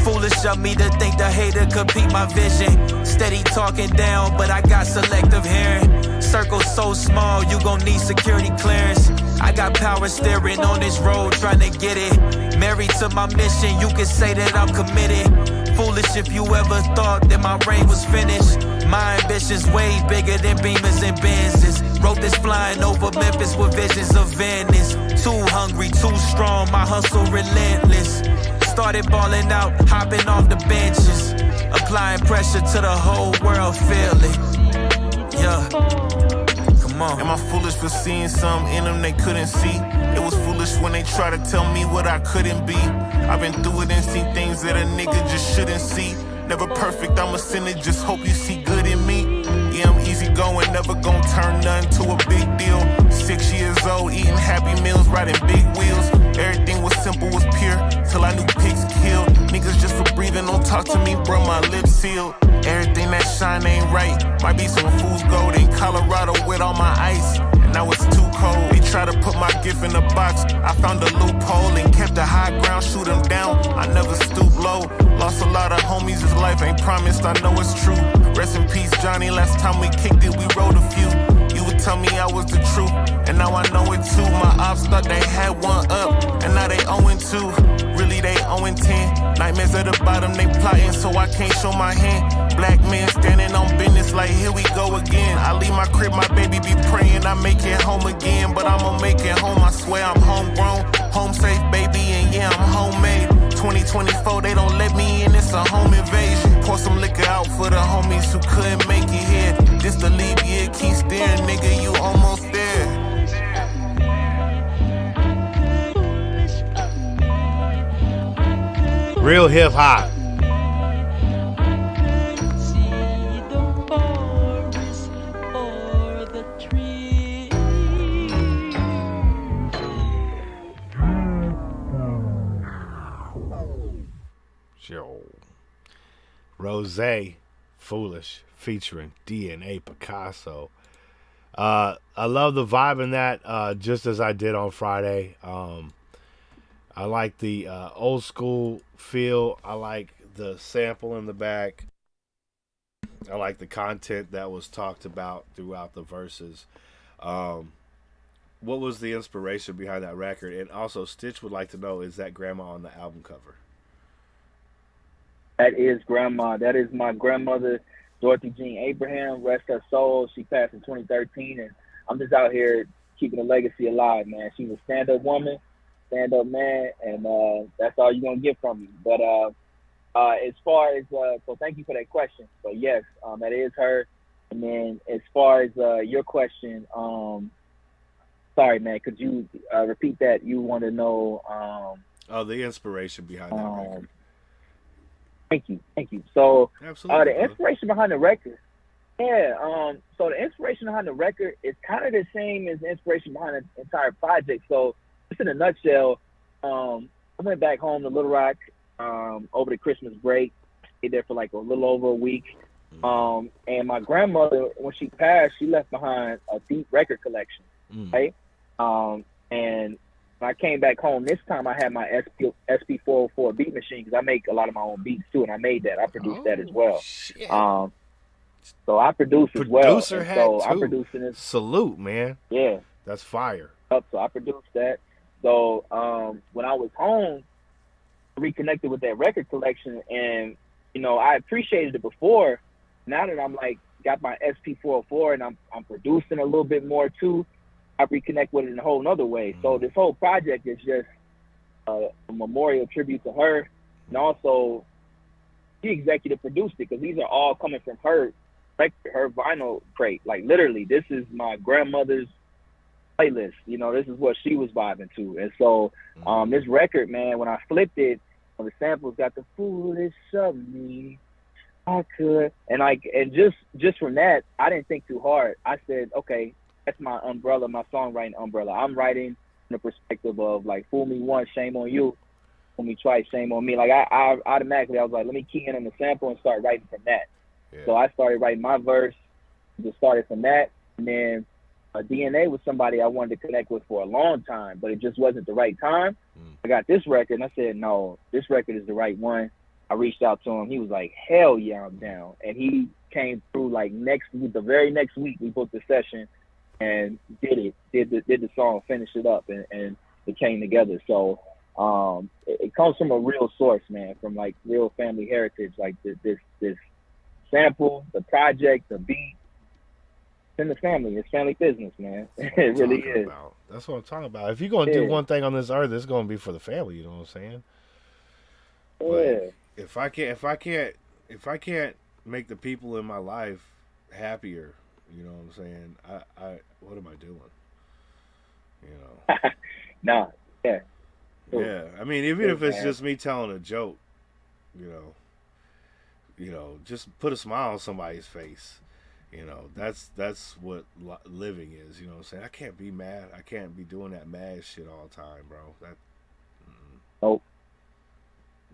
H: Foolish of me to think the hater could peep my vision. Steady talking down, but I got selective hearing. Circle so small, you gon' need security clearance. I got power steering on this road, trying to get it. Married to my mission, you can say that I'm committed. Foolish if you ever thought that my reign was finished. My ambition's way bigger than Beamers and Benzes. Wrote this flying over Memphis with visions of Venice. Too hungry, too strong, my hustle relentless. Started balling out, hopping off the benches. Applying pressure to the whole world, feel it. Yeah. Come on.
I: Am I foolish for seeing something in them they couldn't see? It was foolish when they tried to tell me what I couldn't be. I've been through it and seen things that a nigga just shouldn't see. Never perfect, I'm a sinner, just hope you see good in me. Yeah, I'm easy going, never gon' turn nothing to a big deal. 6 years old, eating Happy Meals, riding big wheels. Everything was simple, was pure, till I knew pigs killed. Niggas just for breathing, don't talk to me, bro, my lips sealed. Everything that shine ain't right, might be some fool's gold. In Colorado with all my ice, and now it's too cold. They try to put my gift in a box, I found a loophole and kept the high ground, shoot them down, I never stoop low. Lost a lot of homies, this life ain't promised, I know it's true. Rest in peace, Johnny, last time we kicked it, we rode a few. You would tell me I was the truth, and now I know it too. My ops thought they had one up, and now they 0-2. Really they 0-10. Nightmares at the bottom, they plotting, so I can't show my hand. Black man standing on business like here we go again. I leave my crib, my baby be praying I make it home again. But I'ma make it home, I swear I'm homegrown. Home safe, baby, and yeah, I'm homemade. 2024, they don't let me in, it's a home invasion. Pour some liquor out for the homies who couldn't make it here. This the leave, yeah, keep steering, nigga, you almost there.
C: Real hip hop. Rose, Foolish, featuring DNA Picasso. I love the vibe in that, just as I did on Friday. I like the old school feel. I like the sample in the back. I like the content that was talked about throughout the verses. What was the inspiration behind that record? And also, Stitch would like to know, is that Grandma on the album cover?
G: That is Grandma. That is my grandmother, Dorothy Jean Abraham. Rest her soul. She passed in 2013, and I'm just out here keeping the legacy alive, man. She's a stand-up woman, stand-up man, and that's all you're going to get from me. But as far as, so thank you for that question. So, yes, that is her. And then as far as your question, sorry, man, could you repeat that? You want to know...
C: the inspiration behind that record.
G: Thank you. So
C: Absolutely,
G: the inspiration behind the record, so the inspiration behind the record is kind of the same as the inspiration behind the entire project. So just in a nutshell, I went back home to Little Rock over the Christmas break. Stayed there for like a little over a week. And my grandmother, when she passed, she left behind a deep record collection, right? And when I came back home this time, I had my SP404 beat machine because I make a lot of my own beats too, and I made that. I produced that as well.
C: Shit.
G: So I produce as well.
C: Producer hat
G: so
C: too.
G: I'm producing it.
C: Salute, man.
G: Yeah.
C: That's fire.
G: So I produced that. So when I was home, I reconnected with that record collection, and I appreciated it before. Now that I'm like got my SP404 and I'm producing a little bit more too, I reconnect with it in a whole nother way. So this whole project is just a memorial tribute to her, and also she executive produced it because these are all coming from her vinyl crate. Like literally, this is my grandmother's playlist. This is what she was vibing to. And so this record, man, when I flipped it, the samples got the foolish of me. I could, and just from that, I didn't think too hard. I said, okay, that's my umbrella, my songwriting umbrella. I'm writing from the perspective of like, fool me once, shame on you. Fool me twice, shame on me. Like I automatically, I was like, let me key in on the sample and start writing from that. Yeah. So I started writing my verse, just started from that. And then DNA was somebody I wanted to connect with for a long time, but it just wasn't the right time. I got this record and I said, no, this record is the right one. I reached out to him. He was like, hell yeah, I'm down. And he came through like the very next week we booked the session and did the song, finished it up, and it came together. So it comes from a real source, man, from like real family heritage, like this sample, the project, the beat. It's in the family. It's family business, man. It really is.
C: That's what I'm talking about. If you're gonna do one thing on this earth, it's gonna be for the family. You know what I'm saying?
G: Yeah.
C: Like, if I can't if I can't make the people in my life happier, you know what I'm saying? I what am I doing? You know.
G: Nah, yeah. Cool.
C: Yeah. I mean, even if it's
G: man.
C: just me telling a joke, just put a smile on somebody's face. You know, that's what living is. You know what I'm saying? I can't be mad. I can't be doing that mad shit all the time, bro.
G: Nope.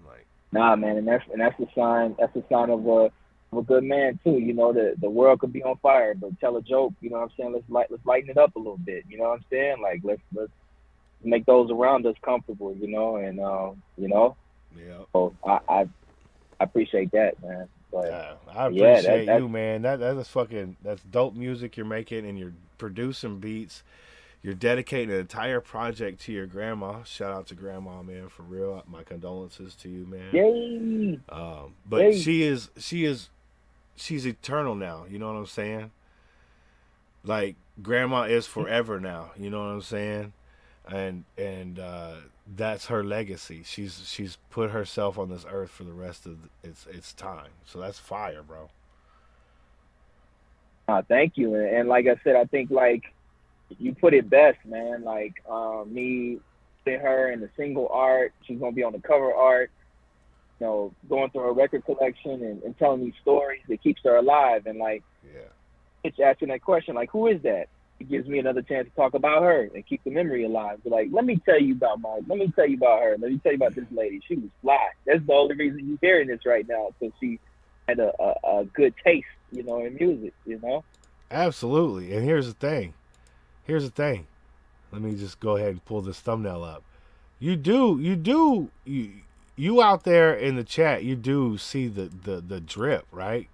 C: Like,
G: nah, man, and that's the sign. That's the sign of a good man too. You know, the world could be on fire, but tell a joke. You know what I'm saying? Let's lighten it up a little bit. You know what I'm saying? Like let's make those around us comfortable. You know, and
C: yeah.
G: So I appreciate that, man. But
C: I appreciate
G: that's
C: you, man. That's dope music you're making, and you're producing beats. You're dedicating an entire project to your grandma. Shout out to grandma, man, for real. My condolences to you, man.
G: Yay!
C: But
G: Yay.
C: she's eternal now. You know what I'm saying? Like grandma is forever now. You know what I'm saying? And that's her legacy. She's put herself on this earth for the rest of its time. So that's fire, bro.
G: Thank you. And like I said, I think like you put it best, man. Like me putting her in the single art, she's gonna be on the cover art. You know, going through her record collection and telling these stories that keeps her alive. And like, it's asking that question, like, who is that? It gives me another chance to talk about her and keep the memory alive. But like, let me tell you about her. Let me tell you about this lady. She was fly. That's the only reason you're hearing this right now, because she had a good taste, you know, in music, you know?
C: Absolutely. And here's the thing. Let me just go ahead and pull this thumbnail up. You out there in the chat, you do see the drip, right?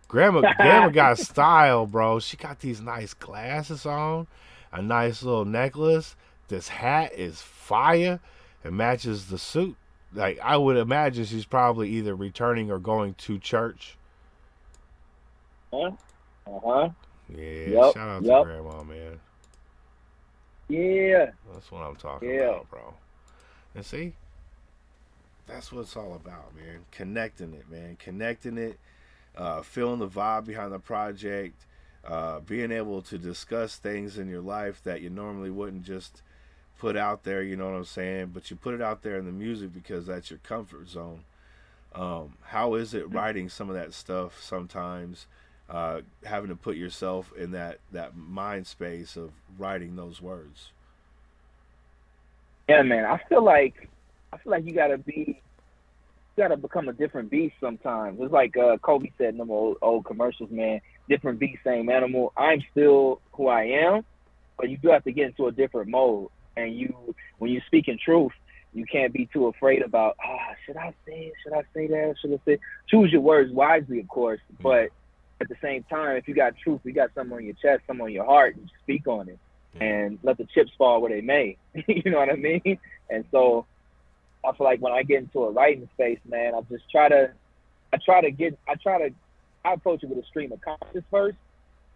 C: Grandma got style, bro. She got these nice glasses on, a nice little necklace. This hat is fire. It matches the suit. Like, I would imagine she's probably either returning or going to church.
G: Uh-huh.
C: Yeah, shout out to grandma, man.
G: Yeah.
C: That's what I'm talking about, bro. And see, that's what it's all about, man. Connecting it. Feeling the vibe behind the project, being able to discuss things in your life that you normally wouldn't just put out there, you know what I'm saying? But you put it out there in the music because that's your comfort zone. How is it writing some of that stuff sometimes, having to put yourself in that mind space of writing those words?
G: Yeah, man. I feel like you gotta become a different beast sometimes. It's like Kobe said in them old commercials, man. Different beast, same animal. I'm still who I am, but you do have to get into a different mode. And when you speak in truth, you can't be too afraid about, should I say it? Should I say that? Should I say? Choose your words wisely, of course. But at the same time, if you got truth, you got something on your chest, something on your heart, you speak on it and let the chips fall where they may. You know what I mean? And so I feel like when I get into a writing space, man, I approach it with a stream of consciousness first.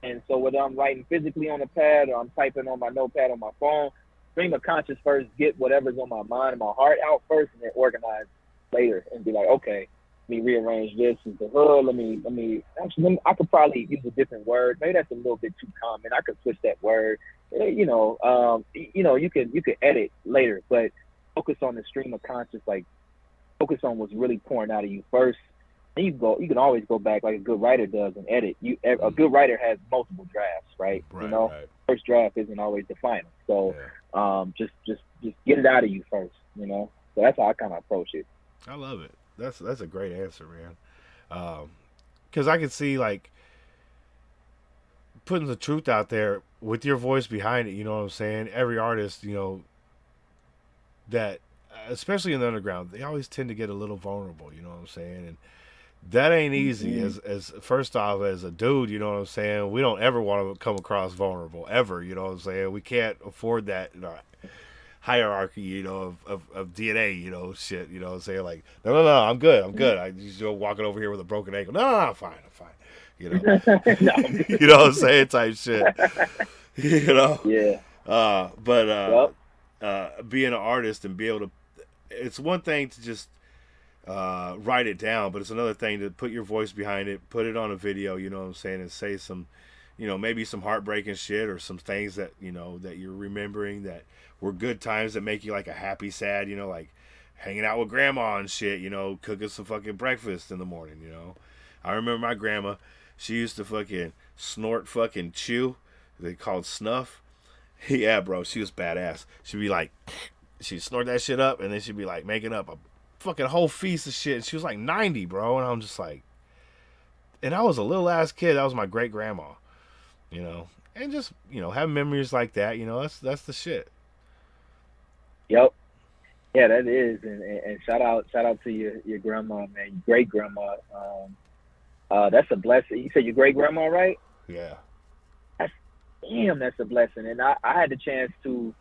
G: And so whether I'm writing physically on a pad or I'm typing on my notepad on my phone, stream of conscious first, get whatever's on my mind and my heart out first, and then organize later and be like, okay, let me rearrange this into hood. I could probably use a different word. Maybe that's a little bit too common. I could switch that word. You could edit later, but focus on the stream of conscious, like focus on what's really pouring out of you first. And you can always go back like a good writer does and edit. A good writer has multiple drafts, right? First draft isn't always the final. So just get it out of you first, you know? So that's how I kind of approach it.
C: I love it. That's a great answer, man. Because I can see, like, putting the truth out there with your voice behind it, you know what I'm saying? Every artist, you know, that, especially in the underground, they always tend to get a little vulnerable, you know what I'm saying? And that ain't easy. As first off, as a dude, you know what I'm saying? We don't ever want to come across vulnerable, ever, you know what I'm saying? We can't afford that in our hierarchy, you know, of DNA, you know, shit, you know what I'm saying? Like, no, I'm good. I just walking over here with a broken ankle. No, I'm fine. You know, you know what I'm saying? Type shit. You know?
G: Yeah.
C: Being an artist and be able to, it's one thing to just write it down, but it's another thing to put your voice behind it, put it on a video, you know what I'm saying, and say some, you know, maybe some heartbreaking shit or some things that, you know, that you're remembering that were good times that make you like a happy, sad, you know, like hanging out with grandma and shit, you know, cooking some fucking breakfast in the morning, you know. I remember my grandma, she used to fucking snort fucking chew. They called snuff. Yeah, bro, she was badass. She'd be like, she'd snort that shit up, and then she'd be like making up a fucking whole feast of shit. And she was like 90, bro, and I'm just like, and I was a little ass kid. That was my great grandma, you know, and just, you know, having memories like that, you know, that's the shit.
G: Yep. Yeah, that is, and shout out to your grandma, man, your great grandma. That's a blessing. You said your great grandma, right?
C: Yeah.
G: That's a blessing. And I had the chance to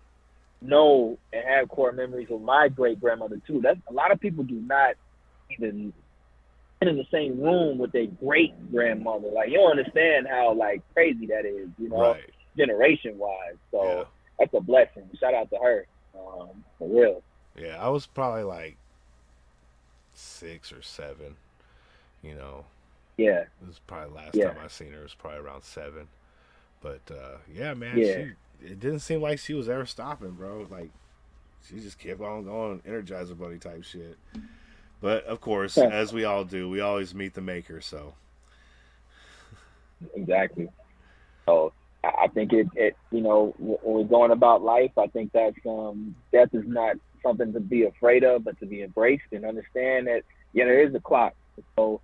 G: know and have core memories of my great grandmother too. That's a lot of people do not even in the same room with their great grandmother. Like, you don't understand how like crazy that is, you know,
C: right.
G: Generation wise. So
C: Yeah.
G: that's a blessing. Shout out to her. For real.
C: Yeah, I was probably like 6 or 7, you know.
G: Yeah.
C: It was probably last
G: Yeah.
C: time I seen her. It was probably around 7. But yeah, man,
G: Yeah.
C: it didn't seem like she was ever stopping, bro. Like she just kept on going, Energizer Bunny type shit. But of course, as we all do, we always meet the maker. So
G: Exactly. So I think it you know, when we're going about life, I think that's death is not something to be afraid of, but to be embraced and understand that there is a clock. So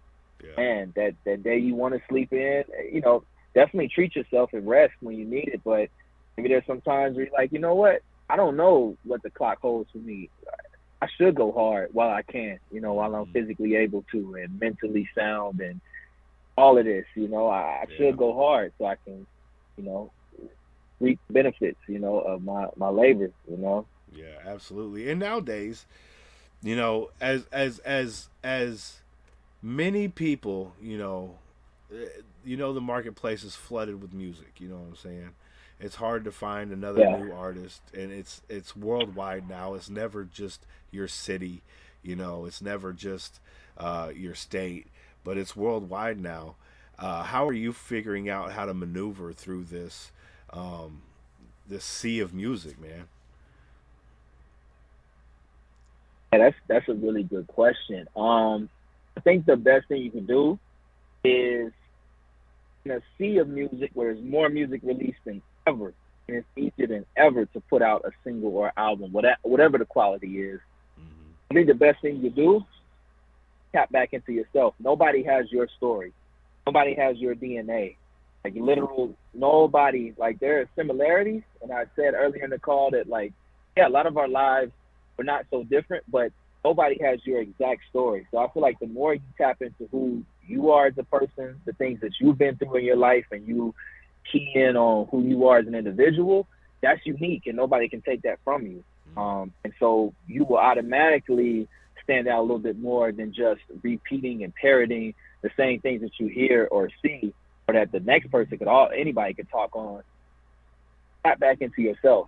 G: man, that day you want to sleep in, you know, definitely treat yourself and rest when you need it. But maybe there's some times where you're like, you know what? I don't know what the clock holds for me. I should go hard while I can, you know, while I'm physically able to and mentally sound and all of this, you know. I should go hard so I can, you know, reap benefits, you know, of my labor, you know.
C: yeah, absolutely. And nowadays, you know, as many people, you know, the marketplace is flooded with music. You know what I'm saying? It's hard to find another new artist, and it's worldwide now. It's never just your city, you know. It's never just your state, but it's worldwide now. How are you figuring out how to maneuver through this this sea of music, man?
G: Yeah, that's a really good question. I think the best thing you can do is in a sea of music where there's more music released than ever, and it's easier than ever to put out a single or album, whatever the quality is. I think the best thing you do, tap back into yourself. Nobody has your story. Nobody has your DNA. Like nobody, like there are similarities. And I said earlier in the call that like, yeah, a lot of our lives were not so different, but nobody has your exact story. So I feel like the more you tap into who you are as a person, the things that you've been through in your life, and you key in on who you are as an individual, that's unique and nobody can take that from you. And so you will automatically stand out a little bit more than just repeating and parroting the same things that you hear or see, or that the next person anybody could talk on. Tap back into yourself,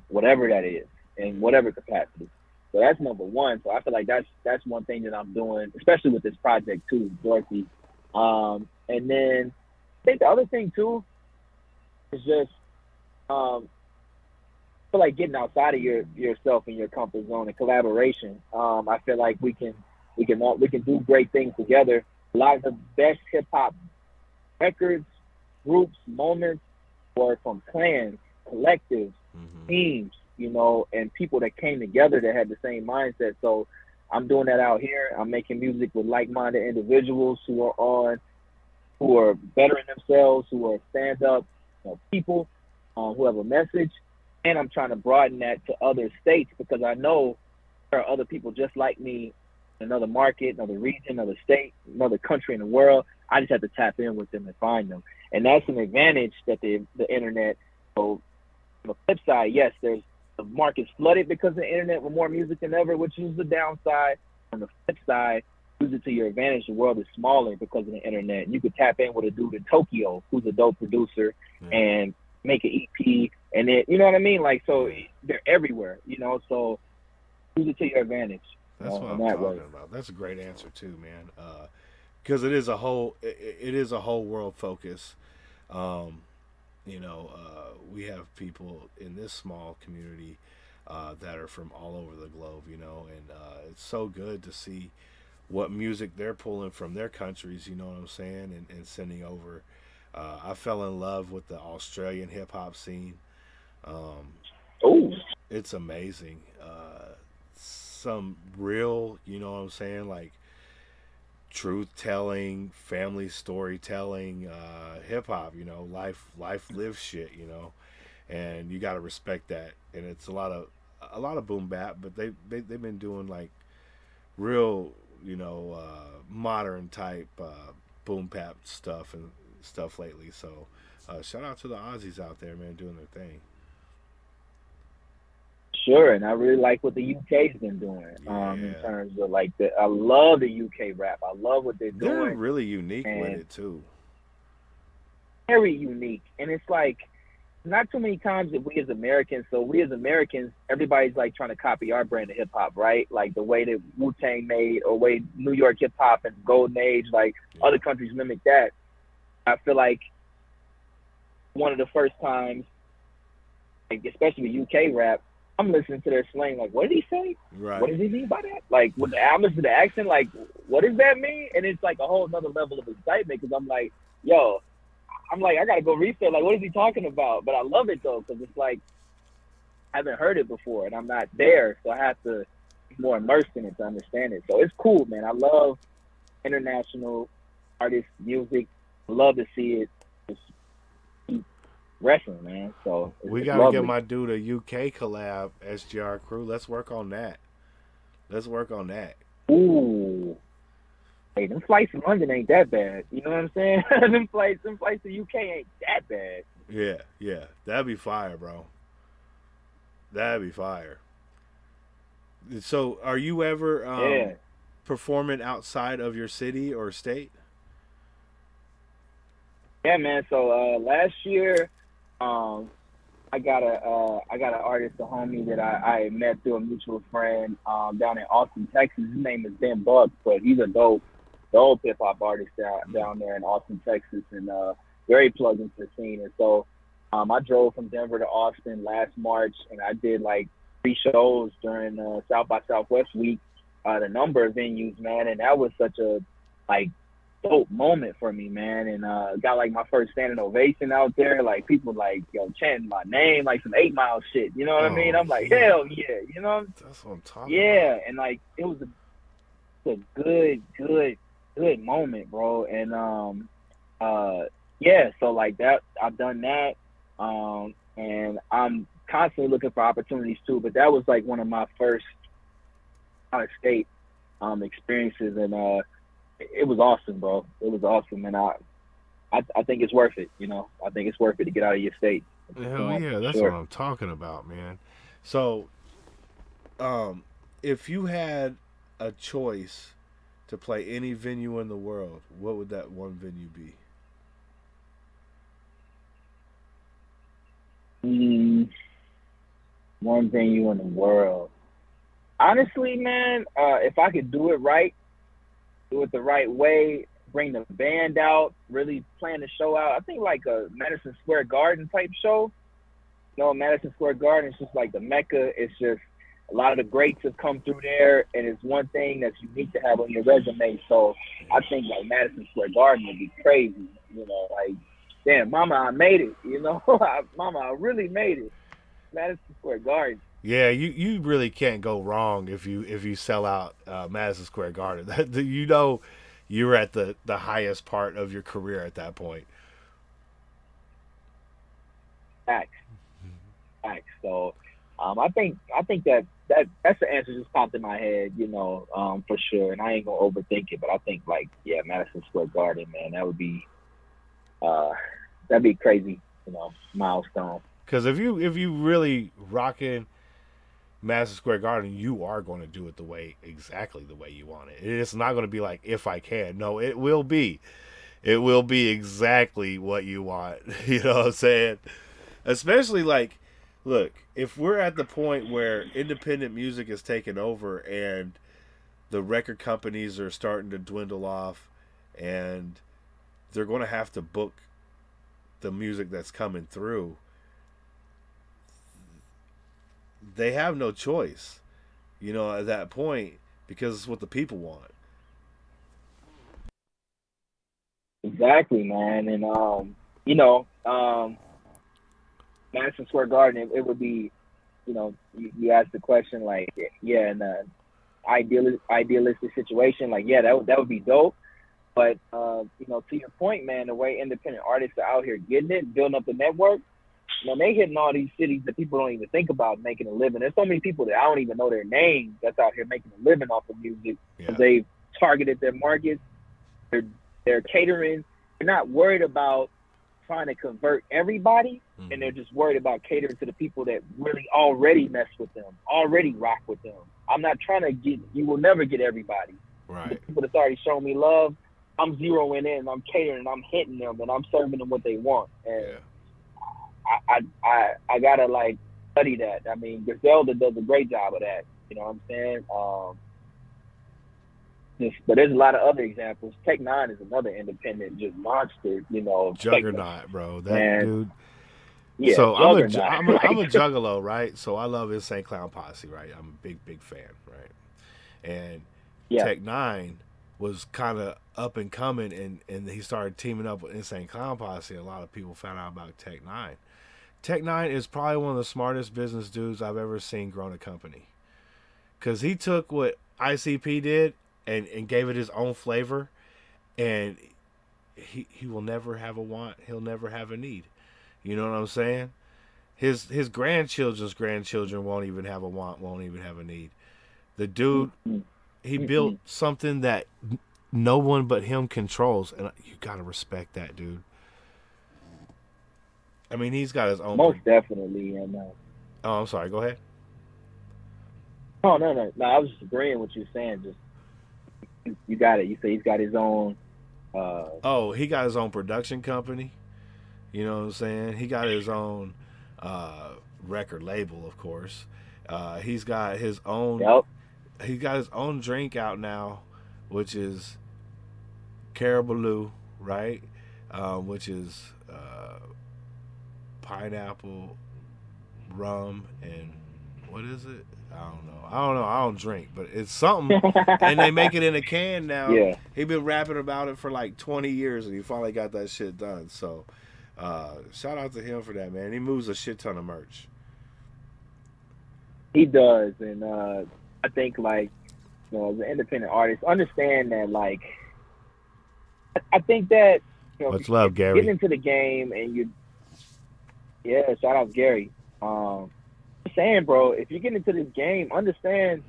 G: whatever that is, in whatever capacity. So that's number one. So I feel like that's one thing that I'm doing, especially with this project too, Dorothy. And then I think the other thing too is just I feel like getting outside of yourself and your comfort zone and collaboration. I feel like we can do great things together. A lot of the best hip hop records, groups, moments were from clans, collectives, teams, you know, and people that came together that had the same mindset. So I'm doing that out here. I'm making music with like-minded individuals who are bettering themselves, who are stand-up people, who have a message. And I'm trying to broaden that to other states because I know there are other people just like me in another market, another region, another state, another country in the world. I just have to tap in with them and find them. And that's an advantage that the internet. So on the flip side, yes, the market's flooded because of the internet with more music than ever, which is the downside. On the flip side, use it to your advantage. The world is smaller because of the internet. You could tap in with a dude in Tokyo who's a dope producer and make an EP, and then, you know what I mean? Like, so they're everywhere, you know, so use it to your advantage.
C: That's what
G: in
C: I'm
G: that
C: talking
G: way.
C: about. That's a great answer too, man. Because it is a whole, it is a whole world focus. We have people in this small community that are from all over the globe, and it's so good to see what music they're pulling from their countries, you know what I'm saying, and sending over. I fell in love with the Australian hip hop scene.
G: Oh,
C: It's amazing. Some real, you know what I'm saying, like truth telling, family storytelling, hip hop, life live shit, and you got to respect that. And it's a lot of boom bap, but they've been doing like real, modern type boom bap stuff and stuff lately. So shout out to the Aussies out there, man, doing their thing.
G: sure. And I really like what the UK's been doing. In
C: Yeah.
G: terms of like I love the UK rap. I love what they're
C: They're
G: doing.
C: really unique with
G: and-
C: it too.
G: Very unique, and it's like not too many times that we as Americans. So we as Americans, everybody's like trying to copy our brand of hip hop, right? Like the way that Wu-Tang made, or way New York hip hop and Golden Age, like other countries mimic that. I feel like one of the first times, like especially with UK rap, I'm listening to their slang, like, what did he say?
C: Right.
G: What does he mean by that? Like, when I'm listening to the accent, like, what does that mean? And it's like a whole nother level of excitement, because I'm like, I gotta go research. Like, what is he talking about? But I love it though, because it's like I haven't heard it before, and I'm not there, so I have to be more immersed in it to understand it. So it's cool, man. I love international artists' music. I love to see it just keep wrestling, man. So
C: We
G: it's
C: gotta
G: lovely.
C: get my dude a UK collab, SGR crew. Let's work on that.
G: Ooh. Hey, them flights to London ain't that bad. You know what I'm saying? them flights to UK ain't that bad.
C: Yeah. That'd be fire, bro. That'd be fire. So, are you ever
G: Yeah.
C: performing outside of your city or state?
G: Yeah, man. So last year, I got an artist, a homie that I met through a mutual friend down in Austin, Texas. His name is Ben Buck, but he's a dope hip hop artist down there in Austin, Texas, and very plugged into the scene. And so I drove from Denver to Austin last March, and I did like 3 shows during South by Southwest week at a number of venues, man. And that was such a like dope moment for me, man. And got like my first standing ovation out there, like people like chanting my name, like some 8 Mile shit, you know what I mean? I'm like, hell yeah, you know.
C: That's what I'm talking
G: Yeah, and like it was a good moment, bro. And yeah, so like that, I've done that, and I'm constantly looking for opportunities too. But that was like one of my first out of state experiences, and it was awesome, bro. It was awesome, and I think it's worth it. I think it's worth it to get out of your state.
C: Hell yeah, that's
G: Sure.
C: what I'm talking about, man. So, if you had a choice to play any venue in the world, what would that one venue be?
G: One venue in the world. Honestly, man, if I could do it right, do it the right way, bring the band out, really plan the show out, I think like a Madison Square Garden type show. Madison Square Garden is just like the Mecca. It's just a lot of the greats have come through there, and it's one thing that's unique to have on your resume. So I think like Madison Square Garden would be crazy. Like, damn, mama, I made it. Mama, I really made it. Madison Square Garden.
C: Yeah, you really can't go wrong if you sell out Madison Square Garden. You're at the highest part of your career at that point.
G: Facts. So I think that's the answer just popped in my head, for sure. And I ain't gonna overthink it, but I think like, yeah, Madison Square Garden, man, that would be that'd be crazy, milestone.
C: Because if you really rocking Madison Square Garden, you are going to do it exactly the way you want it. It's not going to be like, if I can. No, it will be exactly what you want. You know what I'm saying? Especially like, look, if we're at the point where independent music is taking over and the record companies are starting to dwindle off, and they're going to have to book the music that's coming through. They have no choice, you know, at that point, because it's what the people want.
G: Exactly, man. And you know, Madison Square Garden, it would be, you know, you asked the question like, yeah, in an idealistic situation, like, yeah, that would be dope. But you know, to your point, man, the way independent artists are out here getting it, building up the network, you know, they hitting all these cities that people don't even think about making a living. There's so many people that I don't even know their names that's out here making a living off of music.
C: Yeah.
G: They've targeted their markets. They're catering. They're not worried about trying to convert everybody, and they're just worried about catering to the people that really already mess with them, already rock with them. I'm not trying to get. You will never get everybody.
C: Right.
G: The people that's already shown me love, I'm zeroing in, I'm catering, I'm hitting them, and I'm serving them what they want. And I gotta like study that. I mean, Griselda does a great job of that. You know what I'm saying? But there's a lot of other examples. Tech Nine is another independent just monster. You know,
C: Juggernaut, bro. That dude.
G: Yeah,
C: so I'm a
G: Juggernaut.
C: juggalo, right? So I love Insane Clown Posse, right? I'm a big fan, right? And Tech Nine was kind of up and coming, and he started teaming up with Insane Clown Posse. A lot of people found out about Tech Nine. Tech Nine is probably one of the smartest business dudes I've ever seen grow a company, because he took what ICP did and gave it his own flavor, and he will never have a want. He'll never have a need. You know what I'm saying? His grandchildren's grandchildren won't even have a want, won't even have a need. The dude, he built something that no one but him controls, and you gotta respect that, dude. I mean, he's got his own.
G: Most definitely, and
C: oh, I'm sorry. Go ahead.
G: Oh no, I was just agreeing with you saying. Just you got it. You say he's got his own.
C: Oh, he got his own production company. You know what I'm saying? He got his own record label, of course. He's got his own.
G: Yep.
C: He got his own drink out now, which is Caribou, right? Which is pineapple, rum, and what is it? I don't know. I don't drink, but it's something. And they make it in a can now.
G: Yeah.
C: He been rapping about it for like 20 years, and he finally got that shit done. So, shout out to him for that, man. He moves a shit ton of merch.
G: He does, and I think, like, you know, as an independent artist, understand that, like, I think that, you know,
C: Much love, Gary.
G: Getting into the game and shout out Gary. Saying, bro, if you get into this game, understand,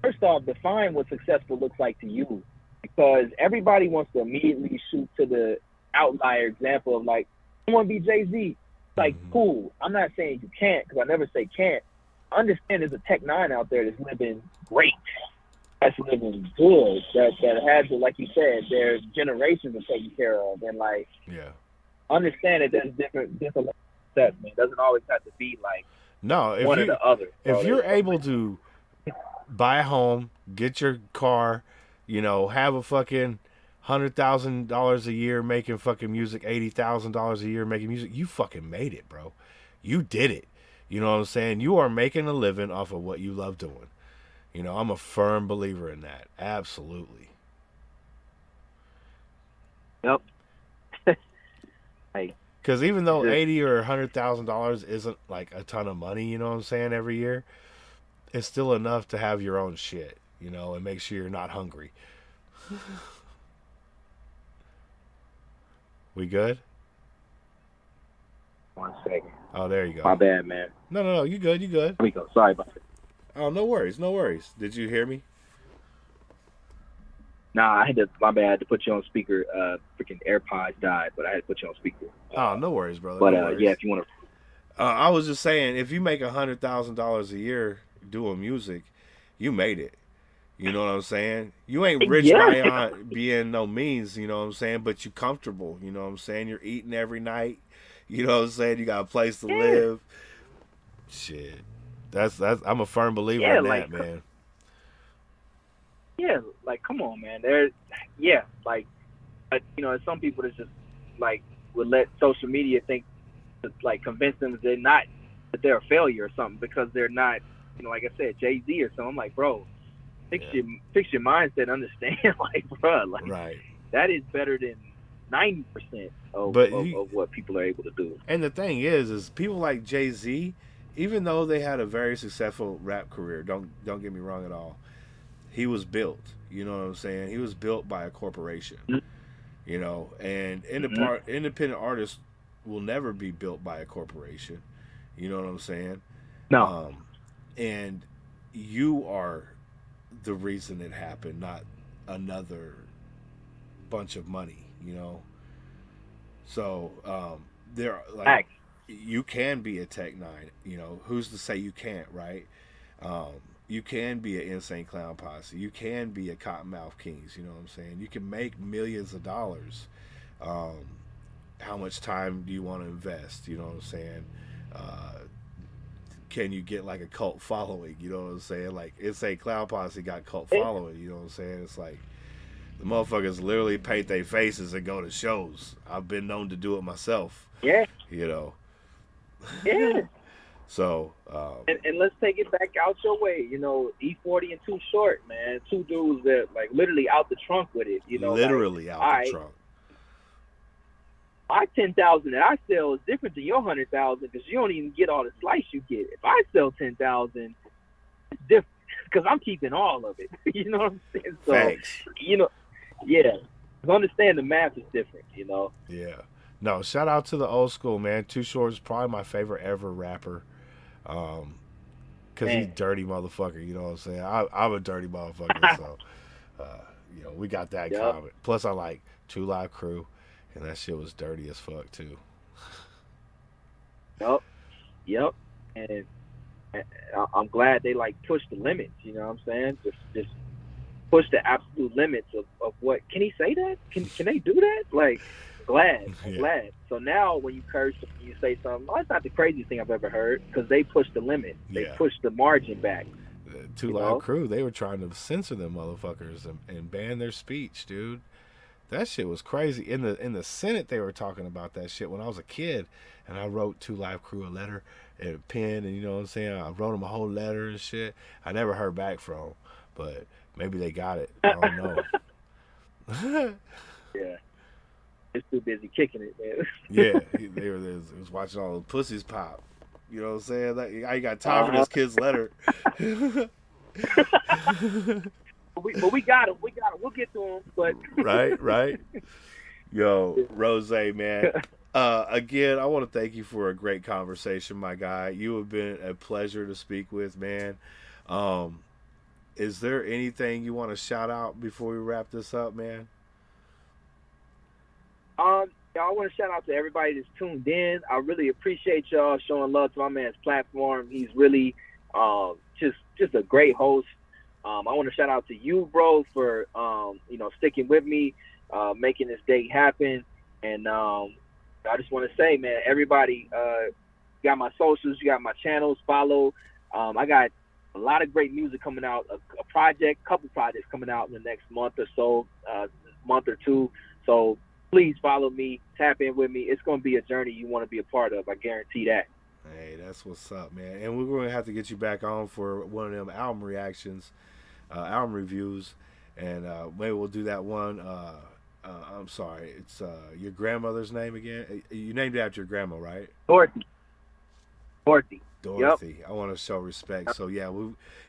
G: first off, define what successful looks like to you, because everybody wants to immediately shoot to the outlier example of, like, I want to be Jay-Z. Like, cool. I'm not saying you can't, because I never say can't. Understand there's a Tech Nine out there that's living great, that's living good, that has, like you said, there's generations of taking care of, and, like, understand that there's different steps, man. It doesn't always have to be like one or the other.
C: If you're able to buy a home, get your car, you know, have a fucking $100,000 a year making fucking music, $80,000 a year making music, you fucking made it, bro. You did it. You know what I'm saying? You are making a living off of what you love doing. You know, I'm a firm believer in that. Absolutely.
G: Yep.
C: Because even though $80,000 or $100,000 isn't like a ton of money, you know what I'm saying, every year, it's still enough to have your own shit, you know, and make sure you're not hungry. We good?
G: 1 second.
C: Oh, there you go.
G: My bad, man.
C: No, you good.
G: Here we go. Sorry about it.
C: Oh, no worries. Did you hear me?
G: Nah, my bad. I had to put you on speaker. Freaking AirPods died, but I had to put you on speaker.
C: Oh, no worries, brother.
G: But
C: no worries.
G: yeah, if you want to.
C: I was just saying, if you make $100,000 a year doing music, you made it. You know what I'm saying? You ain't rich by being no means, you know what I'm saying? But you comfortable, you know what I'm saying? You're eating every night. You know what I'm saying? You got a place to live. Shit. That's I'm a firm believer in that, man.
G: Yeah, like come on, man. There's yeah, like you know, some people that just like would let social media think like convince them that they're a failure or something because they're not, you know, like I said, Jay-Z or something. I'm like, bro, fix your mindset, understand, like, bro, like
C: Right.
G: that is better than 90% of what people are able to do.
C: And the thing is people like Jay-Z, even though they had a very successful rap career, don't get me wrong at all, he was built. You know what I'm saying? He was built by a corporation.
G: Mm-hmm.
C: You know, and independent artists will never be built by a corporation. You know what I'm saying?
G: No.
C: And you are the reason it happened, not another bunch of money, you know? So, there are, like, you can be a Tech Nine, you know, who's to say you can't, right? You can be an Insane Clown Posse. You can be a Cottonmouth Kings, you know what I'm saying? You can make millions of dollars. How much time do you want to invest, you know what I'm saying? Can you get like a cult following, you know what I'm saying? Like, Insane Clown Posse got cult following, you know what I'm saying? It's like the motherfuckers literally paint their faces and go to shows. I've been known to do it myself.
G: Yeah.
C: You know?
G: Yeah.
C: So,
G: and let's take it back out your way, you know, E40 and Too Short, man. Two dudes that like literally out the trunk with it, you know.
C: Literally
G: like,
C: out the trunk.
G: My 10,000 that I sell is different than your 100,000 because you don't even get all the slice you get. If I sell 10,000, it's different because I'm keeping all of it. You know what I'm saying? So,
C: Thanks.
G: you know, yeah. Understand the math is different, you know.
C: Yeah. No, shout out to the old school, man. Too Short is probably my favorite ever rapper. Because he's dirty motherfucker, you know what I'm saying? I'm a dirty motherfucker, so, you know, we got that in common. Plus, I like 2 Live Crew, and that shit was dirty as fuck, too.
G: Yep. And I'm glad they, like, pushed the limits, you know what I'm saying? Just push the absolute limits of what. Can he say that? Can they do that? Like, glad. So now when you curse, you say something, that's not the craziest thing I've ever heard because they pushed the limit. They pushed the margin back.
C: 2 Live Crew, they were trying to censor them motherfuckers and ban their speech, dude. That shit was crazy. In the Senate, they were talking about that shit when I was a kid, and I wrote 2 Live Crew a letter and a pen, and you know what I'm saying? I wrote them a whole letter and shit. I never heard back from them, but maybe they got it. I don't know.
G: Yeah. Too busy kicking it, man.
C: Yeah, they was watching all the pussies pop. You know what I'm saying? Like, I ain't got time for this kid's letter.
G: But we got him. We'll get to him. But
C: right. Yo, Rose, man. Again, I want to thank you for a great conversation, my guy. You have been a pleasure to speak with, man. Is there anything you want to shout out before we wrap this up, man?
G: I want to shout out to everybody that's tuned in. I really appreciate y'all showing love to my man's platform. He's really just a great host. I want to shout out to you, bro, for sticking with me, making this date happen. And I just want to say, man, everybody got my socials, you got my channels, follow. I got a lot of great music coming out, a couple projects coming out in the next month or so, month or two. So please follow me, tap in with me. It's going to be a journey you want to be a part of. I guarantee that.
C: Hey, that's what's up, man. And we're going to have to get you back on for one of them album reactions, album reviews. And maybe we'll do that one. I'm sorry. It's your grandmother's name again? You named it after your grandma, right?
G: Dorothy.
C: Yep. I want to show respect. So, yeah,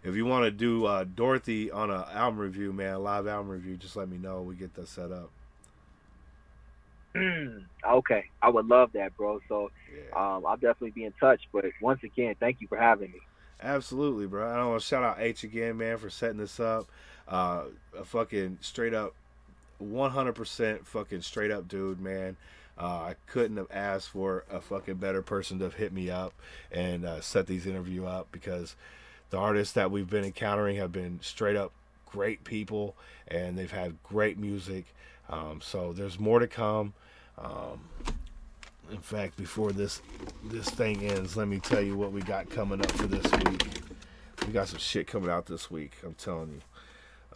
C: if you want to do Dorothy on an album review, man, a live album review, just let me know. We get that set up.
G: Okay, I would love that, bro. So I'll definitely be in touch. But once again, thank you for having me.
C: Absolutely, bro. I want to shout out H again, man, for setting this up. A fucking straight up, 100% fucking straight up dude, man. I couldn't have asked for a fucking better person to have hit me up and set these interview up, because the artists that we've been encountering have been straight up great people, and they've had great music. So there's more to come. In fact, before this thing ends, let me tell you what we got coming up for this week. We got some shit coming out this week, I'm telling you.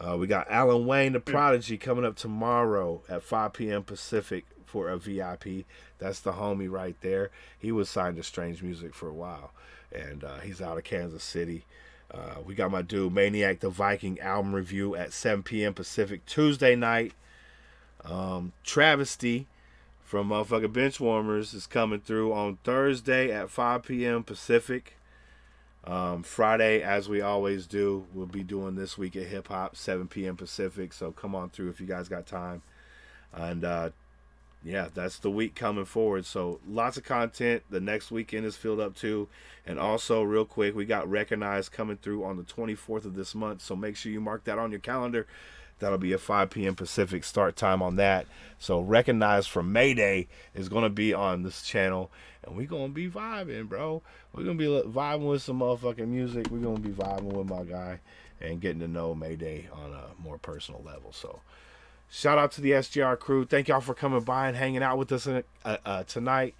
C: We got Alan Wayne, the Prodigy, coming up tomorrow at 5 p.m. Pacific for a VIP. That's the homie right there. He was signed to Strange Music for a while, and he's out of Kansas City. We got my dude Maniac the Viking album review at 7 p.m. Pacific Tuesday night. Travesty from motherfucking Benchwarmers is coming through on Thursday at 5 p.m. Pacific. Friday, as we always do, we'll be doing This Week at Hip Hop, 7 p.m. Pacific. So come on through if you guys got time. And yeah, that's the week coming forward. So lots of content. The next weekend is filled up too. And also, real quick, we got Recognized coming through on the 24th of this month. So make sure you mark that on your calendar. That'll be at 5 p.m. Pacific start time on that. So Recognized from Mayday is going to be on this channel. And we're going to be vibing, bro. We're going to be vibing with some motherfucking music. We're going to be vibing with my guy and getting to know Mayday on a more personal level. So shout out to the SGR crew. Thank y'all for coming by and hanging out with us tonight.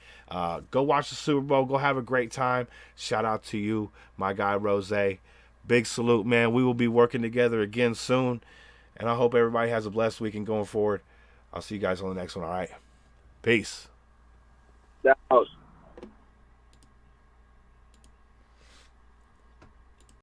C: Go watch the Super Bowl. Go have a great time. Shout out to you, my guy, Rose. Big salute, man. We will be working together again soon. And I hope everybody has a blessed weekend going forward. I'll see you guys on the next one, all right? Peace.
G: That was